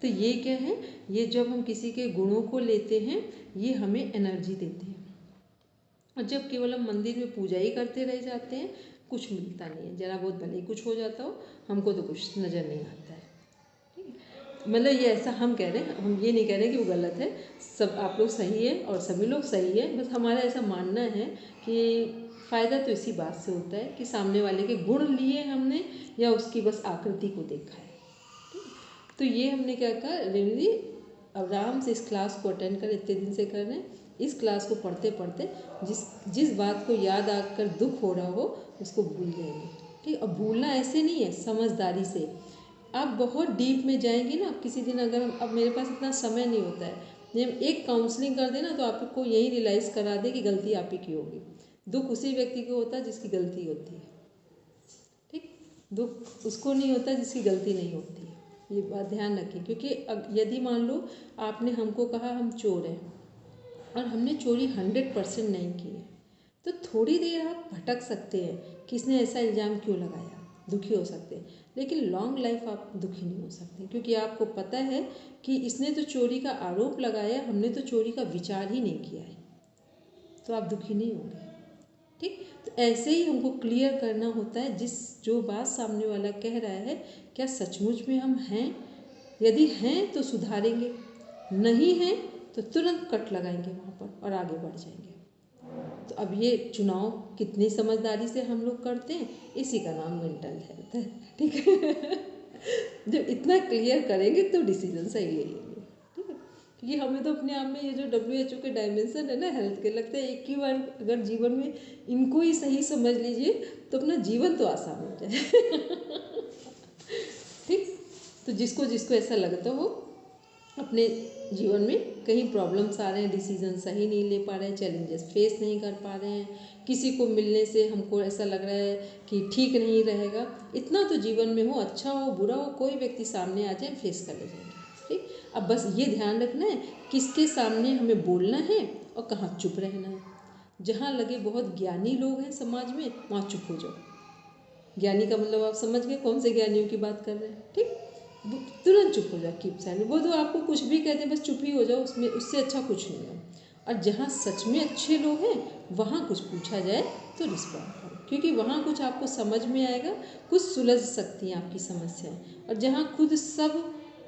तो ये क्या है, ये जब हम किसी के गुणों को लेते हैं ये हमें एनर्जी देते हैं। और जब केवल हम मंदिर में पूजा ही करते रह जाते हैं, कुछ मिलता नहीं है। जरा बहुत भले ही कुछ हो जाता हो, हमको तो कुछ नज़र नहीं आता है, ठीक है। मतलब ये ऐसा हम कह रहे हैं, हम ये नहीं कह रहे कि वो गलत है, सब आप लोग सही है और सभी लोग सही है। बस हमारा ऐसा मानना है कि फ़ायदा तो इसी बात से होता है कि सामने वाले के गुण लिए हमने या उसकी बस आकृति को देखा है, ठीक। तो ये हमने क्या कहा, रेणु जी अब आराम से इस क्लास को अटेंड कर, इतने दिन से कर रहे हैं, इस क्लास को पढ़ते पढ़ते जिस बात को याद आकर दुख हो रहा हो उसको भूल जाएंगे, ठीक। अब भूलना ऐसे नहीं है, समझदारी से। आप बहुत डीप में जाएंगे ना, किसी दिन अगर अब मेरे पास इतना समय नहीं होता है, जब एक काउंसलिंग कर देना तो आपको यही रियलाइज़ करा दे कि गलती आप ही की होगी। दुख उसी व्यक्ति को होता है जिसकी गलती होती है, ठीक। दुख उसको नहीं होता जिसकी गलती नहीं होती है, ये बात ध्यान रखें। क्योंकि यदि मान लो आपने हमको कहा हम चोर हैं और हमने चोरी 100% नहीं की है, तो थोड़ी देर आप भटक सकते हैं कि इसने ऐसा इल्ज़ाम क्यों लगाया, दुखी हो सकते हैं। लेकिन लॉन्ग लाइफ आप दुखी नहीं हो सकते, क्योंकि आपको पता है कि इसने तो चोरी का आरोप लगाया, हमने तो चोरी का विचार ही नहीं किया है, तो आप दुखी नहीं होंगे, ठीक। तो ऐसे ही हमको क्लियर करना होता है, जो बात सामने वाला कह रहा है क्या सचमुच में हम हैं, यदि हैं तो सुधारेंगे, नहीं हैं तो तुरंत कट लगाएंगे वहाँ पर और आगे बढ़ जाएंगे। तो अब ये चुनाव कितनी समझदारी से हम लोग करते हैं, इसी का नाम मेंटल हेल्थ है, ठीक है। जब इतना क्लियर करेंगे तो डिसीजन सही ले लेंगे, ठीक है। क्योंकि हमें तो अपने आप में ये जो WHO के डायमेंशन है ना हेल्थ के, लगता है एक ही बार अगर जीवन में इनको ही सही समझ लीजिए तो अपना जीवन तो आसान हो जाए, ठीक। तो जिसको जिसको ऐसा लगता हो अपने जीवन में कहीं प्रॉब्लम्स आ रहे हैं, डिसीजन सही नहीं ले पा रहे हैं, चैलेंजेस फेस नहीं कर पा रहे हैं, किसी को मिलने से हमको ऐसा लग रहा है कि ठीक नहीं रहेगा, इतना तो जीवन में हो, अच्छा हो बुरा हो, कोई व्यक्ति सामने आ जाए फेस कर ले जाएंगे, ठीक। अब बस ये ध्यान रखना है किसके सामने हमें बोलना है और कहाँ चुप रहना है। जहाँ लगे बहुत ज्ञानी लोग हैं समाज में, वहाँ चुप हो जाओ। ज्ञानी का मतलब आप समझ गए कौन से ज्ञानियों की बात कर रहे हैं, ठीक। तुरंत चुप हो जाओ, कीप साइलेंट। वो तो आपको कुछ भी कहते हैं, बस चुप ही हो जाओ, उसमें उससे अच्छा कुछ नहीं है। और जहाँ सच में अच्छे लोग हैं वहाँ कुछ पूछा जाए तो रिस्पॉन्ड करो, क्योंकि वहाँ कुछ आपको समझ में आएगा, कुछ सुलझ सकती हैं आपकी समस्याएं। और जहाँ खुद सब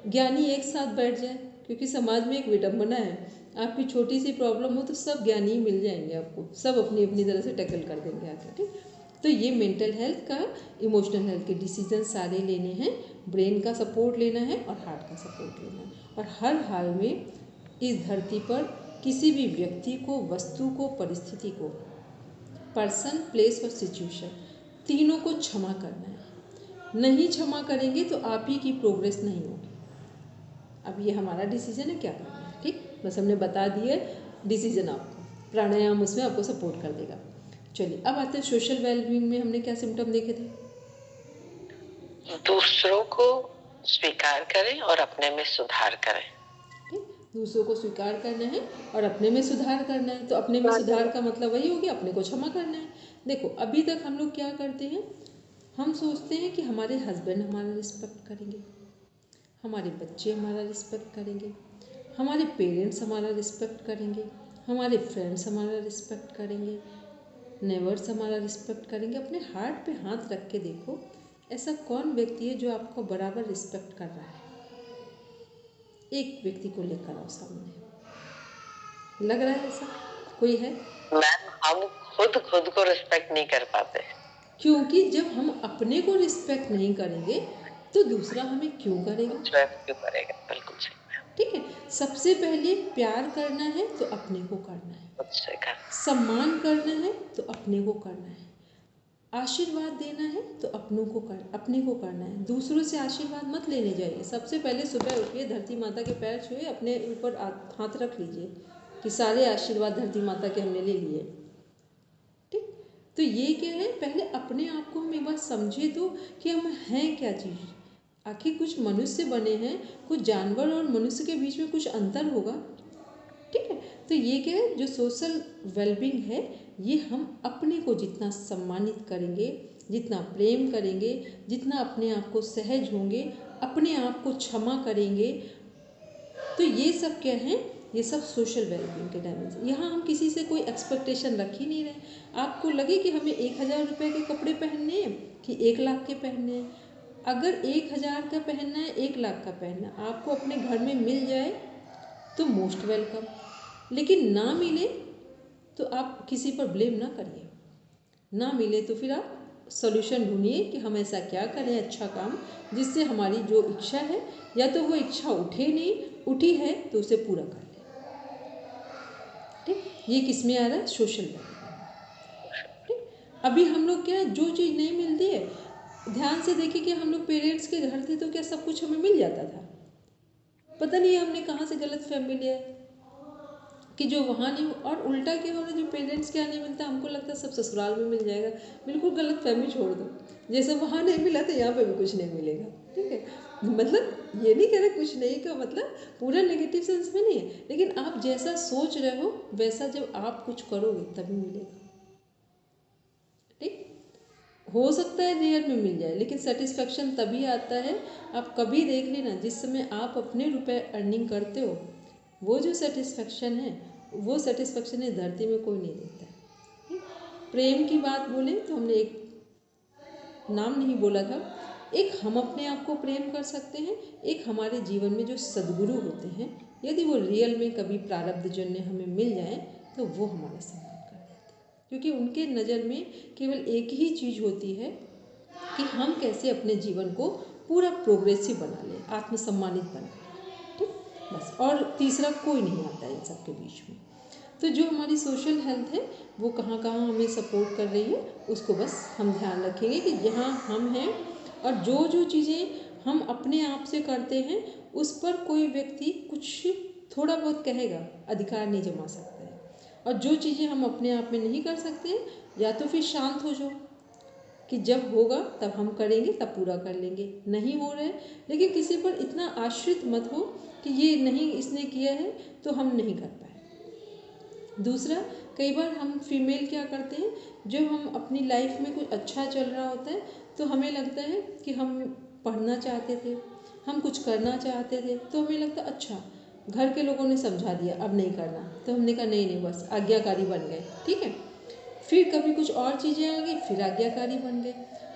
ज्ञानी एक साथ बैठ जाए, क्योंकि समाज में एक विडम्बना है, आपकी छोटी सी प्रॉब्लम हो तो सब ज्ञानी ही मिल जाएंगे आपको, सब अपनी अपनी तरह से टैकल कर देंगे आके, ठीक। तो ये मेंटल हेल्थ का, इमोशनल हेल्थ के डिसीजन सारे लेने हैं, ब्रेन का सपोर्ट लेना है और हार्ट का सपोर्ट लेना है। और हर हाल में इस धरती पर किसी भी व्यक्ति को, वस्तु को, परिस्थिति को, पर्सन, प्लेस और सिचुएशन, तीनों को क्षमा करना है। नहीं क्षमा करेंगे तो आप ही की प्रोग्रेस नहीं होगी। अब ये हमारा डिसीजन है क्या करना है, ठीक। बस हमने बता दिया डिसीजन आपको, प्राणायाम उसमें आपको सपोर्ट कर देगा। चलिए अब आते हैं सोशल वेलबींग में हमने क्या सिम्टम देखे थे। दूसरों को स्वीकार करें और अपने में सुधार करें, ठीक। दूसरों को स्वीकार करना है और अपने में सुधार करना है। तो अपने में सुधार का मतलब वही हो गया, अपने को क्षमा करना है। देखो अभी तक हम लोग क्या करते हैं, हम सोचते हैं कि हमारे हस्बैंड हमारा रिस्पेक्ट करेंगे, हमारे बच्चे हमारा रिस्पेक्ट करेंगे, हमारे पेरेंट्स हमारा रिस्पेक्ट करेंगे, हमारे फ्रेंड्स हमारा रिस्पेक्ट करेंगे, नेबर्स हमारा रिस्पेक्ट करेंगे। अपने हार्ट पे हाथ रख के देखो, ऐसा कौन व्यक्ति है जो आपको बराबर रिस्पेक्ट कर रहा है? एक व्यक्ति को लेकर आओ सामने, लग रहा है ऐसा कोई है? मैम हम खुद को रिस्पेक्ट नहीं कर पाते, क्योंकि जब हम अपने को रिस्पेक्ट नहीं करेंगे तो दूसरा हमें क्यों करेगा? क्यों करेगा? बिल्कुल सही। ठीक है, सबसे पहले प्यार करना है तो अपने को करना है, सम्मान करना है तो अपने को करना है, आशीर्वाद देना है तो अपने को करना है। दूसरों से आशीर्वाद मत लेने जाइए। सबसे पहले सुबह उठिए, धरती माता के पैर छुए, अपने ऊपर हाथ रख लीजिए कि सारे आशीर्वाद धरती माता के हमने ले लिए। ठीक, तो ये क्या है, पहले अपने आप को हम एक बार समझे तो कि हम हैं क्या चीज़। आखिर कुछ मनुष्य बने हैं, कुछ जानवर और मनुष्य के बीच में कुछ अंतर होगा। ठीक है, तो ये क्या है, जो सोशल वेलबींग है, ये हम अपने को जितना सम्मानित करेंगे, जितना प्रेम करेंगे, जितना अपने आप को सहज होंगे, अपने आप को क्षमा करेंगे, तो ये सब क्या है, ये सब सोशल वेलबींग के डायमेंशन। यहाँ हम किसी से कोई एक्सपेक्टेशन रख ही नहीं रहे। आपको लगे कि हमें 1000 रुपये के कपड़े पहनने हैं कि 1 लाख के पहनने हैं। अगर 1000 का पहनना है, 1 लाख का पहनना, आपको अपने घर में मिल जाए तो मोस्ट वेलकम, लेकिन ना मिले तो आप किसी पर ब्लेम ना करिए। ना मिले तो फिर आप सॉल्यूशन ढूंढिए कि हम ऐसा क्या करें अच्छा काम, जिससे हमारी जो इच्छा है, या तो वो इच्छा उठे नहीं, उठी है तो उसे पूरा कर ले। ठीक, ये किस में आ रहा है? Social wellbeing. ठीक, अभी हम लोग क्या, जो चीज़ नहीं मिलती है, ध्यान से देखिए कि हम लोग पेरेंट्स के घर थे तो क्या सब कुछ हमें मिल जाता था? पता नहीं हमने कहाँ से गलत फहमी लिया है कि जो वहाँ नहीं, और उल्टा क्या हो रहा है, जो पेरेंट्स के यहाँ नहीं मिलता हमको लगता है सब ससुराल में मिल जाएगा। बिल्कुल गलत फहमी छोड़ दो, जैसे वहाँ नहीं मिला तो यहाँ पे भी कुछ नहीं मिलेगा। ठीक है, मतलब ये नहीं कह रहे कुछ नहीं का मतलब पूरा नेगेटिव सेंस में नहीं है, लेकिन आप जैसा सोच रहे हो वैसा जब आप कुछ करोगे तभी मिलेगा। ठीक, हो सकता है रियल में मिल जाए, लेकिन सेटिस्फेक्शन तभी आता है, आप कभी देख लेना जिस समय आप अपने रुपए अर्निंग करते हो, वो जो सेटिस्फेक्शन है, वो सेटिस्फेक्शन इस धरती में कोई नहीं देता है। प्रेम की बात बोले तो हमने एक नाम नहीं बोला था, एक हम अपने आप को प्रेम कर सकते हैं, एक हमारे जीवन में जो सद्गुरु होते हैं, यदि वो रियल में कभी प्रारब्ध जन्य हमें मिल जाए तो वो हमारा सम्मान कर देते हैं, क्योंकि उनके नज़र में केवल एक ही चीज़ होती है कि हम कैसे अपने जीवन को पूरा प्रोग्रेसिव बना लें, आत्मसम्मानित बना लें। ठीक, बस, और तीसरा कोई नहीं आता है इन सब के बीच में। तो जो हमारी सोशल हेल्थ है वो कहाँ कहाँ हमें सपोर्ट कर रही है, उसको बस हम ध्यान रखेंगे कि जहाँ हम हैं, और जो जो चीज़ें हम अपने आप से करते हैं उस पर कोई व्यक्ति कुछ थोड़ा बहुत कहेगा, अधिकार नहीं जमा सकता है। और जो चीज़ें हम अपने आप में नहीं कर सकते, या तो फिर शांत हो जाओ कि जब होगा तब हम करेंगे, तब पूरा कर लेंगे। नहीं हो रहा है, लेकिन किसी पर इतना आश्रित मत हो कि ये नहीं इसने किया है तो हम नहीं कर पाए। दूसरा, कई बार हम फीमेल क्या करते हैं, जब हम अपनी लाइफ में कुछ अच्छा चल रहा होता है तो हमें लगता है कि हम पढ़ना चाहते थे, हम कुछ करना चाहते थे, तो हमें लगता अच्छा घर के लोगों ने समझा दिया अब नहीं करना, तो हमने कहा नहीं बस आज्ञाकारी बन गए। ठीक है, फिर कभी कुछ और चीज़ें आ गई, फिर आज्ञाकारी बन गए।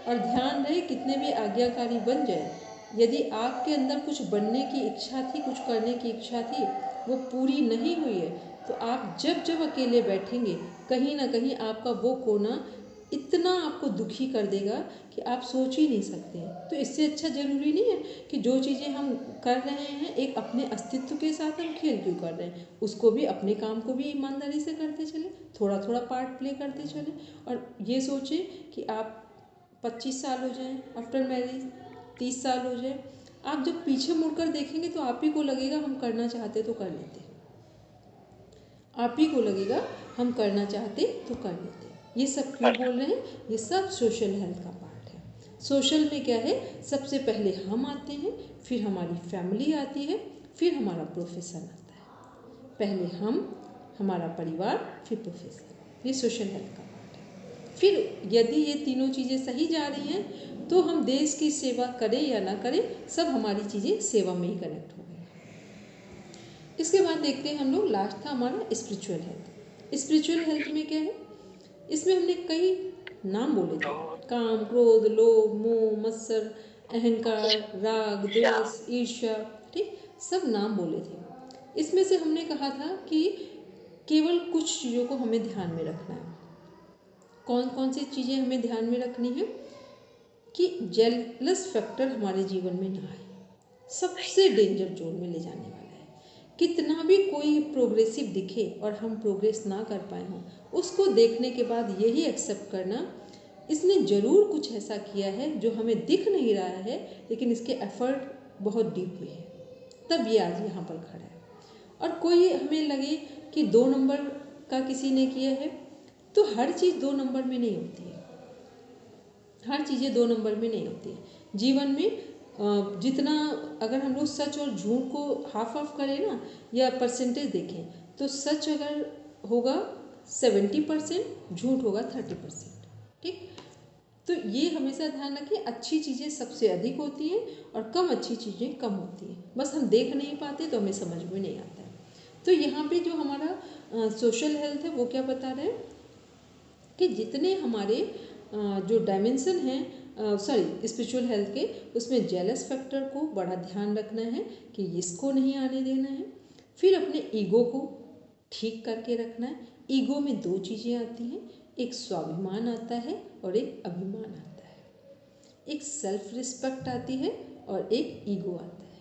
और ध्यान रहे, कितने भी आज्ञाकारी बन जाए, यदि आपके अंदर कुछ बनने की इच्छा थी, कुछ करने की इच्छा थी, वो पूरी नहीं हुई है, तो आप जब जब अकेले बैठेंगे, कहीं ना कहीं आपका वो कोना इतना आपको दुखी कर देगा कि आप सोच ही नहीं सकते हैं। तो इससे अच्छा ज़रूरी नहीं है कि जो चीज़ें हम कर रहे हैं एक अपने अस्तित्व के साथ हम खेल क्यों कर रहे हैं, उसको भी, अपने काम को भी ईमानदारी से करते चले, थोड़ा थोड़ा पार्ट प्ले करते चले। और ये सोचें कि आप 25 साल हो जाएं आफ्टर मैरिज, 30 साल हो जाए, आप जब पीछे मुड़कर देखेंगे तो आप ही को लगेगा हम करना चाहते तो कर लेते, आप ही को लगेगा हम करना चाहते तो कर लेते। ये सब क्यों बोल रहे हैं? ये सब सोशल हेल्थ का पार्ट है। सोशल में क्या है, सबसे पहले हम आते हैं, फिर हमारी फैमिली आती है, फिर हमारा प्रोफेशन आता है। पहले हम, हमारा परिवार, फिर प्रोफेशन। ये सोशल हेल्थ का पार्ट है। फिर यदि ये तीनों चीज़ें सही जा रही हैं तो हम देश की सेवा करें या ना करें, सब हमारी चीज़ें सेवा में ही कनेक्ट हो गई। इसके बाद देखते हैं हम लोग, लास्ट था हमारा स्पिरिचुअल हेल्थ। स्पिरिचुअल हेल्थ में क्या है, इसमें हमने कई नाम बोले थे, काम, क्रोध, लोभ, मोह, मत्सर, अहंकार, राग, द्वेष, ईर्ष्या, ठीक, सब नाम बोले थे। इसमें से हमने कहा था कि केवल कुछ चीज़ों को हमें ध्यान में रखना है। कौन कौन सी चीज़ें हमें ध्यान में रखनी है कि जेलस फैक्टर हमारे जीवन में ना आए, सबसे डेंजर जोन में ले जाने वाला है। कितना भी कोई प्रोग्रेसिव दिखे और हम प्रोग्रेस ना कर पाए हों, उसको देखने के बाद यही एक्सेप्ट करना, इसने ज़रूर कुछ ऐसा किया है जो हमें दिख नहीं रहा है, लेकिन इसके एफर्ट बहुत डीप में है, तब ये आज यहाँ पर खड़ा है। और कोई हमें लगे कि 2 नंबर का किसी ने किया है, तो हर चीज़ 2 नंबर में नहीं होती है, हर चीज़ें 2 नंबर में नहीं होती है। जीवन में जितना, अगर हम लोग सच और झूठ को हाफ ऑफ करें ना, या परसेंटेज देखें, तो सच अगर होगा 70%, झूठ होगा 30%, ठीक। तो ये हमेशा ध्यान रखें, अच्छी चीज़ें सबसे अधिक होती हैं और कम अच्छी चीज़ें कम होती हैं, बस हम देख नहीं पाते तो हमें समझ में नहीं आता है। तो यहाँ पे जो हमारा सोशल हेल्थ है वो क्या बता रहे हैं कि जितने हमारे जो डायमेंशन हैं, स्पिरिचुअल हेल्थ के, उसमें जेलस फैक्टर को बड़ा ध्यान रखना है कि इसको नहीं आने देना है। फिर अपने ईगो को ठीक करके रखना है। ईगो में 2 चीज़ें आती हैं, एक स्वाभिमान आता है और एक अभिमान आता है। एक सेल्फ रिस्पेक्ट आती है और एक ईगो आता है।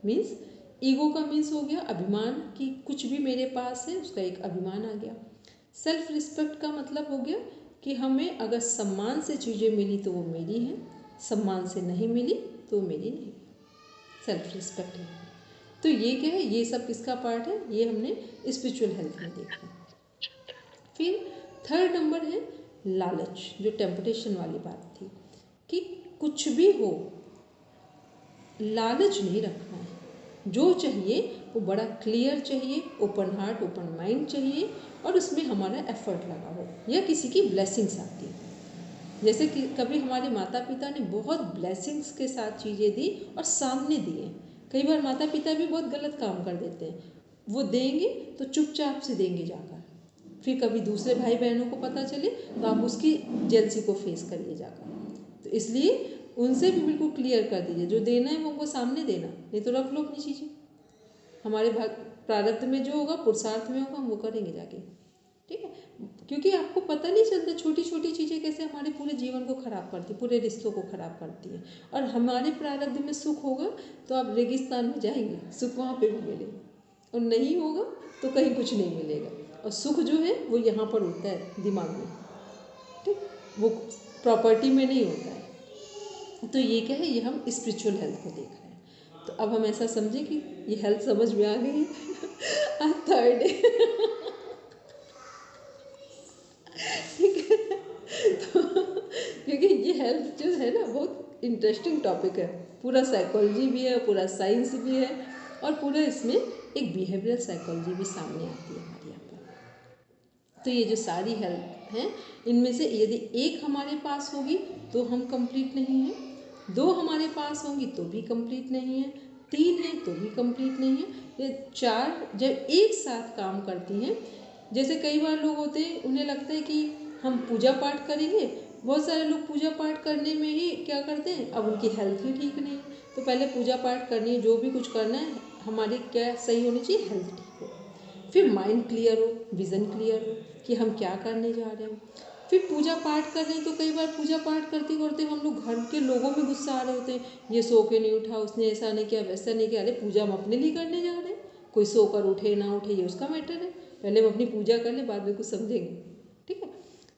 मीन्स ईगो का मीन्स हो गया अभिमान, कि कुछ भी मेरे पास है उसका एक अभिमान आ गया। सेल्फ रिस्पेक्ट का मतलब हो गया कि हमें अगर सम्मान से चीज़ें मिली तो वो मेरी हैं, सम्मान से नहीं मिली तो मेरी नहीं, सेल्फ रिस्पेक्ट है। तो ये क्या है, ये सब किसका पार्ट है, ये हमने स्पिरिचुअल हेल्थ में देखा। फिर 3rd नंबर है लालच, जो टेम्पटेशन वाली बात थी, कि कुछ भी हो लालच नहीं रखना है, जो चाहिए वो बड़ा क्लियर चाहिए, ओपन हार्ट ओपन माइंड चाहिए, और उसमें हमारा एफर्ट लगा हो, या किसी की ब्लेसिंग्स आती है। जैसे कि कभी हमारे माता पिता ने बहुत ब्लेसिंग्स के साथ चीज़ें दी और सामने दिए। कई बार माता पिता भी बहुत गलत काम कर देते हैं, वो देंगे तो चुपचाप से देंगे जाकर, फिर कभी दूसरे भाई बहनों को पता चले तो आप उसकी जेलसी को फेस करिए जाकर। तो इसलिए उनसे भी बिल्कुल क्लियर कर दीजिए, जो देना है वो उनको सामने देना, नहीं तो रख लो अपनी चीज़ें। हमारे प्रारब्ध में जो होगा, पुरुषार्थ में होगा, हम वो करेंगे जाके, ठीक है। क्योंकि आपको पता नहीं चलता छोटी छोटी चीज़ें कैसे हमारे पूरे जीवन को ख़राब करती, पूरे रिश्तों को ख़राब करती है। और हमारे प्रारब्ध में सुख होगा तो आप रेगिस्तान में जाएंगे, सुख वहाँ पे भी मिलेगा, और नहीं होगा तो कहीं कुछ नहीं मिलेगा। और सुख जो है वो यहाँ पर होता है दिमाग में, ठीक, वो प्रॉपर्टी में नहीं होता है। तो ये क्या है, ये हम स्पिरिचुअल हेल्थ को देख रहे हैं। तो अब हम ऐसा समझें कि ये हेल्थ समझ में आ गई है। आज 3rd डे ठीक है। तो क्योंकि ये हेल्थ जो है ना बहुत इंटरेस्टिंग टॉपिक है, पूरा साइकोलॉजी भी है, पूरा साइंस भी है, और पूरा इसमें एक बिहेवियरल साइकोलॉजी भी सामने आती है हमारे यहाँ पर। तो ये जो सारी हेल्थ हैं, इनमें से यदि एक हमारे पास होगी तो हम कंप्लीट नहीं हैं, 2 हमारे पास होंगी तो भी कंप्लीट नहीं है, 3 है तो भी कंप्लीट नहीं है, ये 4 जब एक साथ काम करती हैं। जैसे कई बार लोग होते हैं, उन्हें लगता है कि हम पूजा पाठ करेंगे, बहुत सारे लोग पूजा पाठ करने में ही क्या करते हैं, अब उनकी हेल्थ ही ठीक नहीं है। तो पहले पूजा पाठ करनी है, जो भी कुछ करना है, हमारी क्या सही होनी चाहिए, हेल्थ ठीक हो, फिर माइंड क्लियर हो, विज़न क्लियर हो कि हम क्या करने जा रहे हैं। फिर पूजा पाठ कर रहे हैं तो कई बार पूजा पाठ करते करते हम लोग घर के लोगों में गुस्सा आ रहे होते हैं, ये सो के नहीं उठा, उसने ऐसा नहीं किया, वैसा नहीं किया। अरे पूजा हम अपने लिए करने जा रहे हैं, कोई सोकर उठे ना उठे ये उसका मैटर है, पहले हम अपनी पूजा कर ले, बाद में कुछ समझेंगे, ठीक है।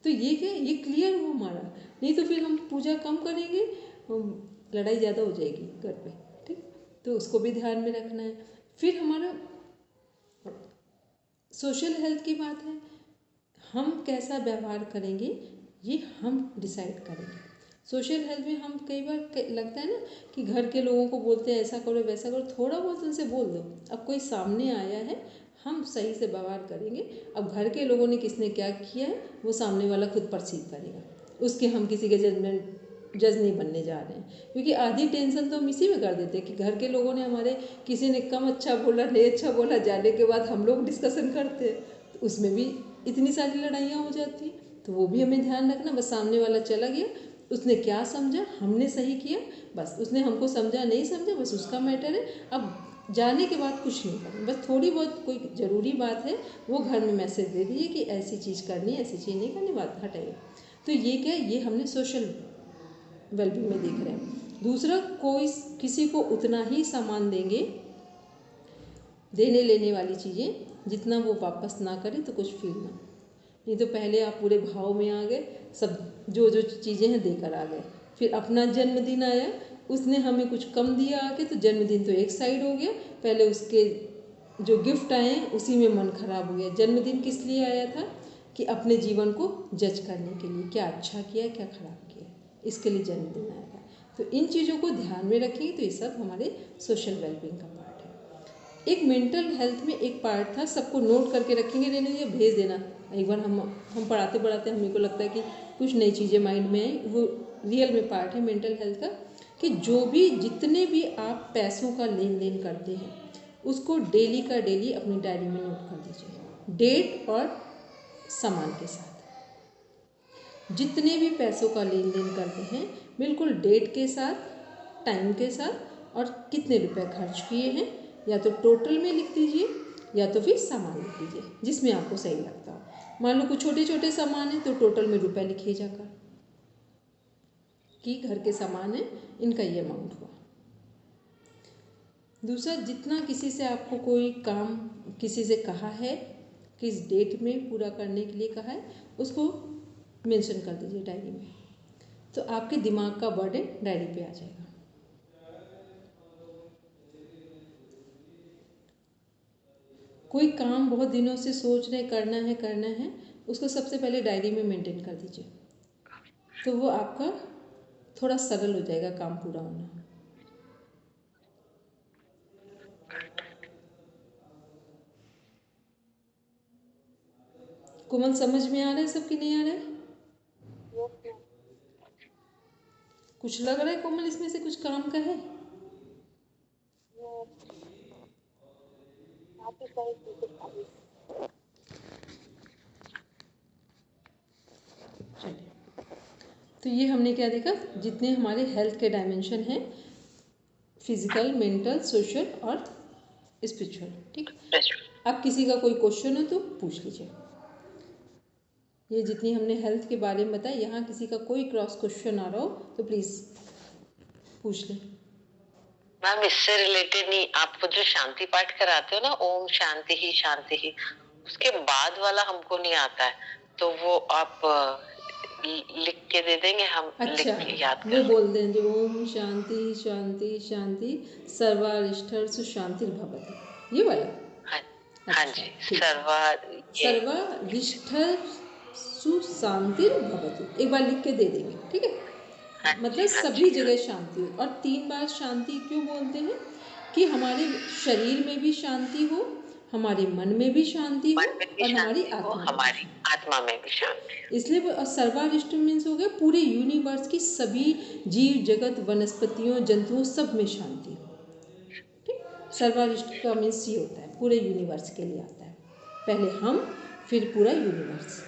तो ये क्या, ये क्लियर हो हमारा, नहीं तो फिर हम पूजा कम करेंगे, लड़ाई ज़्यादा हो जाएगी घर पे, ठीक। तो उसको भी ध्यान में रखना है। फिर हमारा सोशल हेल्थ की बात है, हम कैसा व्यवहार करेंगे ये हम डिसाइड करेंगे। सोशल हेल्थ में हम कई बार लगता है ना कि घर के लोगों को बोलते हैं ऐसा करो वैसा करो, थोड़ा बहुत उनसे बोल दो। अब कोई सामने आया है, हम सही से व्यवहार करेंगे। अब घर के लोगों ने किसने क्या किया है वो सामने वाला खुद परसीव करेगा, उसके हम किसी के जज नहीं बनने जा रहे हैं, क्योंकि आधी टेंशन तो हम इसी में कर देते हैं कि घर के लोगों ने हमारे, किसी ने कम अच्छा बोला नहीं अच्छा बोला, जाने के बाद हम लोग डिस्कशन करते हैं, तो उसमें भी इतनी सारी लड़ाइयाँ हो जाती हैं। तो वो भी हमें ध्यान रखना, बस सामने वाला चला गया, उसने क्या समझा, हमने सही किया, बस उसने हमको समझा नहीं समझा, बस उसका मैटर है। अब जाने के बाद कुछ नहीं करना, बस थोड़ी बहुत कोई ज़रूरी बात है वो घर में मैसेज दे दीजिए कि ऐसी चीज़ करनी, ऐसी चीज़ नहीं करनी, बात हटाइए। तो ये क्या है, ये हमने सोशल वेलबींग में देख रहे हैं। दूसरा, कोई किसी को उतना ही सामान देंगे, देने लेने वाली चीज़ें जितना वो वापस ना करे तो कुछ फील ना। नहीं तो पहले आप पूरे भाव में आ गए, सब जो जो चीज़ें हैं देकर आ गए, फिर अपना जन्मदिन आया, उसने हमें कुछ कम दिया आके, तो जन्मदिन तो एक साइड हो गया, पहले उसके जो गिफ्ट आए उसी में मन खराब हो गया। जन्मदिन किस लिए आया था कि अपने जीवन को जज करने के लिए, क्या अच्छा किया क्या खराब किया, इसके लिए जन्मदिन आया था। तो इन चीज़ों को ध्यान में रखिए, तो ये सब हमारे सोशल वेलबींग का पार्ट है। एक मेंटल हेल्थ में एक पार्ट था, सबको नोट करके रखेंगे, रेनू ये भेज देना एक बार। हम पढ़ाते पढ़ाते हमें को लगता है कि कुछ नई चीज़ें माइंड में आई, वो रियल में पार्ट है मेंटल हेल्थ का, कि जो भी जितने भी आप पैसों का लेन देन करते हैं उसको डेली का डेली अपनी डायरी में नोट कर दीजिए, डेट और सामान के साथ। जितने भी पैसों का लेन देन करते हैं बिल्कुल डेट के साथ, टाइम के साथ, और कितने रुपए खर्च किए हैं, या तो टोटल में लिख दीजिए या तो फिर सामान लिख दीजिए जिसमें आपको सही लगता हो। मान लो कुछ छोटे छोटे सामान हैं तो टोटल में रुपए लिखिए जाकर कि घर के सामान है इनका ये अमाउंट हुआ। दूसरा, जितना किसी से आपको कोई काम किसी से कहा है, किस डेट में पूरा करने के लिए कहा है, उसको मेंशन कर दीजिए डायरी में, तो आपके दिमाग का बर्डन डायरी पे आ जाएगा। कोई काम बहुत दिनों से सोच रहे करना है, उसको सबसे पहले डायरी में मेंटेन कर दीजिए, तो वो आपका थोड़ा सरल हो जाएगा काम पूरा होना। कोमल, समझ में आ रहा है सब कि नहीं आ रहा है? कुछ लग रहा है कोमल इसमें से कुछ काम का है? चलिए, तो ये हमने क्या देखा, जितने हमारे हेल्थ के डायमेंशन हैं, फिजिकल, मेंटल, सोशल और स्पिरिचुअल। ठीक, अब किसी का कोई क्वेश्चन हो तो पूछ लीजिए। ये जितनी हमने हेल्थ के बारे में बताया, यहाँ किसी का कोई क्रॉस क्वेश्चन आ रहा हो तो प्लीज पूछ लें। मैम इससे रिलेटेड नहीं, आपको जो शांति पाठ कराते हो ना, ओम शांति ही, उसके बाद वाला हमको नहीं आता है, तो वो आप लिख के दे देंगे, हम अच्छा, लिख के याद वो कर बोल देंगे ओम शांति शांति शांति सर्वारिष्ठ सुशांति भवति, ये वाला। हाँ, अच्छा, हाँ जी, सर्वारिष्ठ सुशांति भवति, एक बार लिख के दे देंगे, ठीक है। हाँ, मतलब सभी जगह शांति हो। और 3 बार शांति क्यों बोलते हैं कि हमारे शरीर में भी शांति हो, हमारे मन में भी शांति हो, और हमारी आत्मा में भी शांति हो। इसलिए सर्वारिष्ट मीन्स हो गया पूरे यूनिवर्स की सभी जीव जगत वनस्पतियों जंतुओं सब में शांति हो। ठीक, सर्वारिष्ट का मीन्स ये होता है पूरे यूनिवर्स के लिए आता है, पहले हम फिर पूरा यूनिवर्स।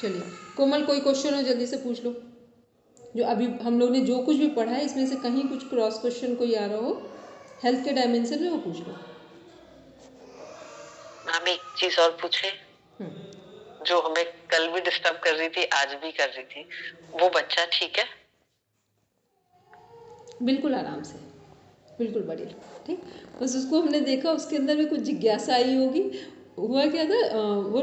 चलिए कोमल, कोई क्वेश्चन हो जल्दी से पूछ लो। जो अभी हम लोग ने जो कुछ भी पढ़ा है इसमें से कहीं कुछ क्रॉस क्वेश्चन कोई आ रहा हो हेल्थ के डायमेंशन में, वो पूछ लो। हम एक चीज और पूछे, जो हमें कल भी डिस्टर्ब कर रही थी, आज भी कर रही थी, वो बच्चा ठीक है? बिल्कुल आराम से, बिल्कुल बढ़िया, ठीक। बस उसको हमने देखा, उसके अंदर में कुछ जिज्ञासा आई होगी। हुआ क्या था, वो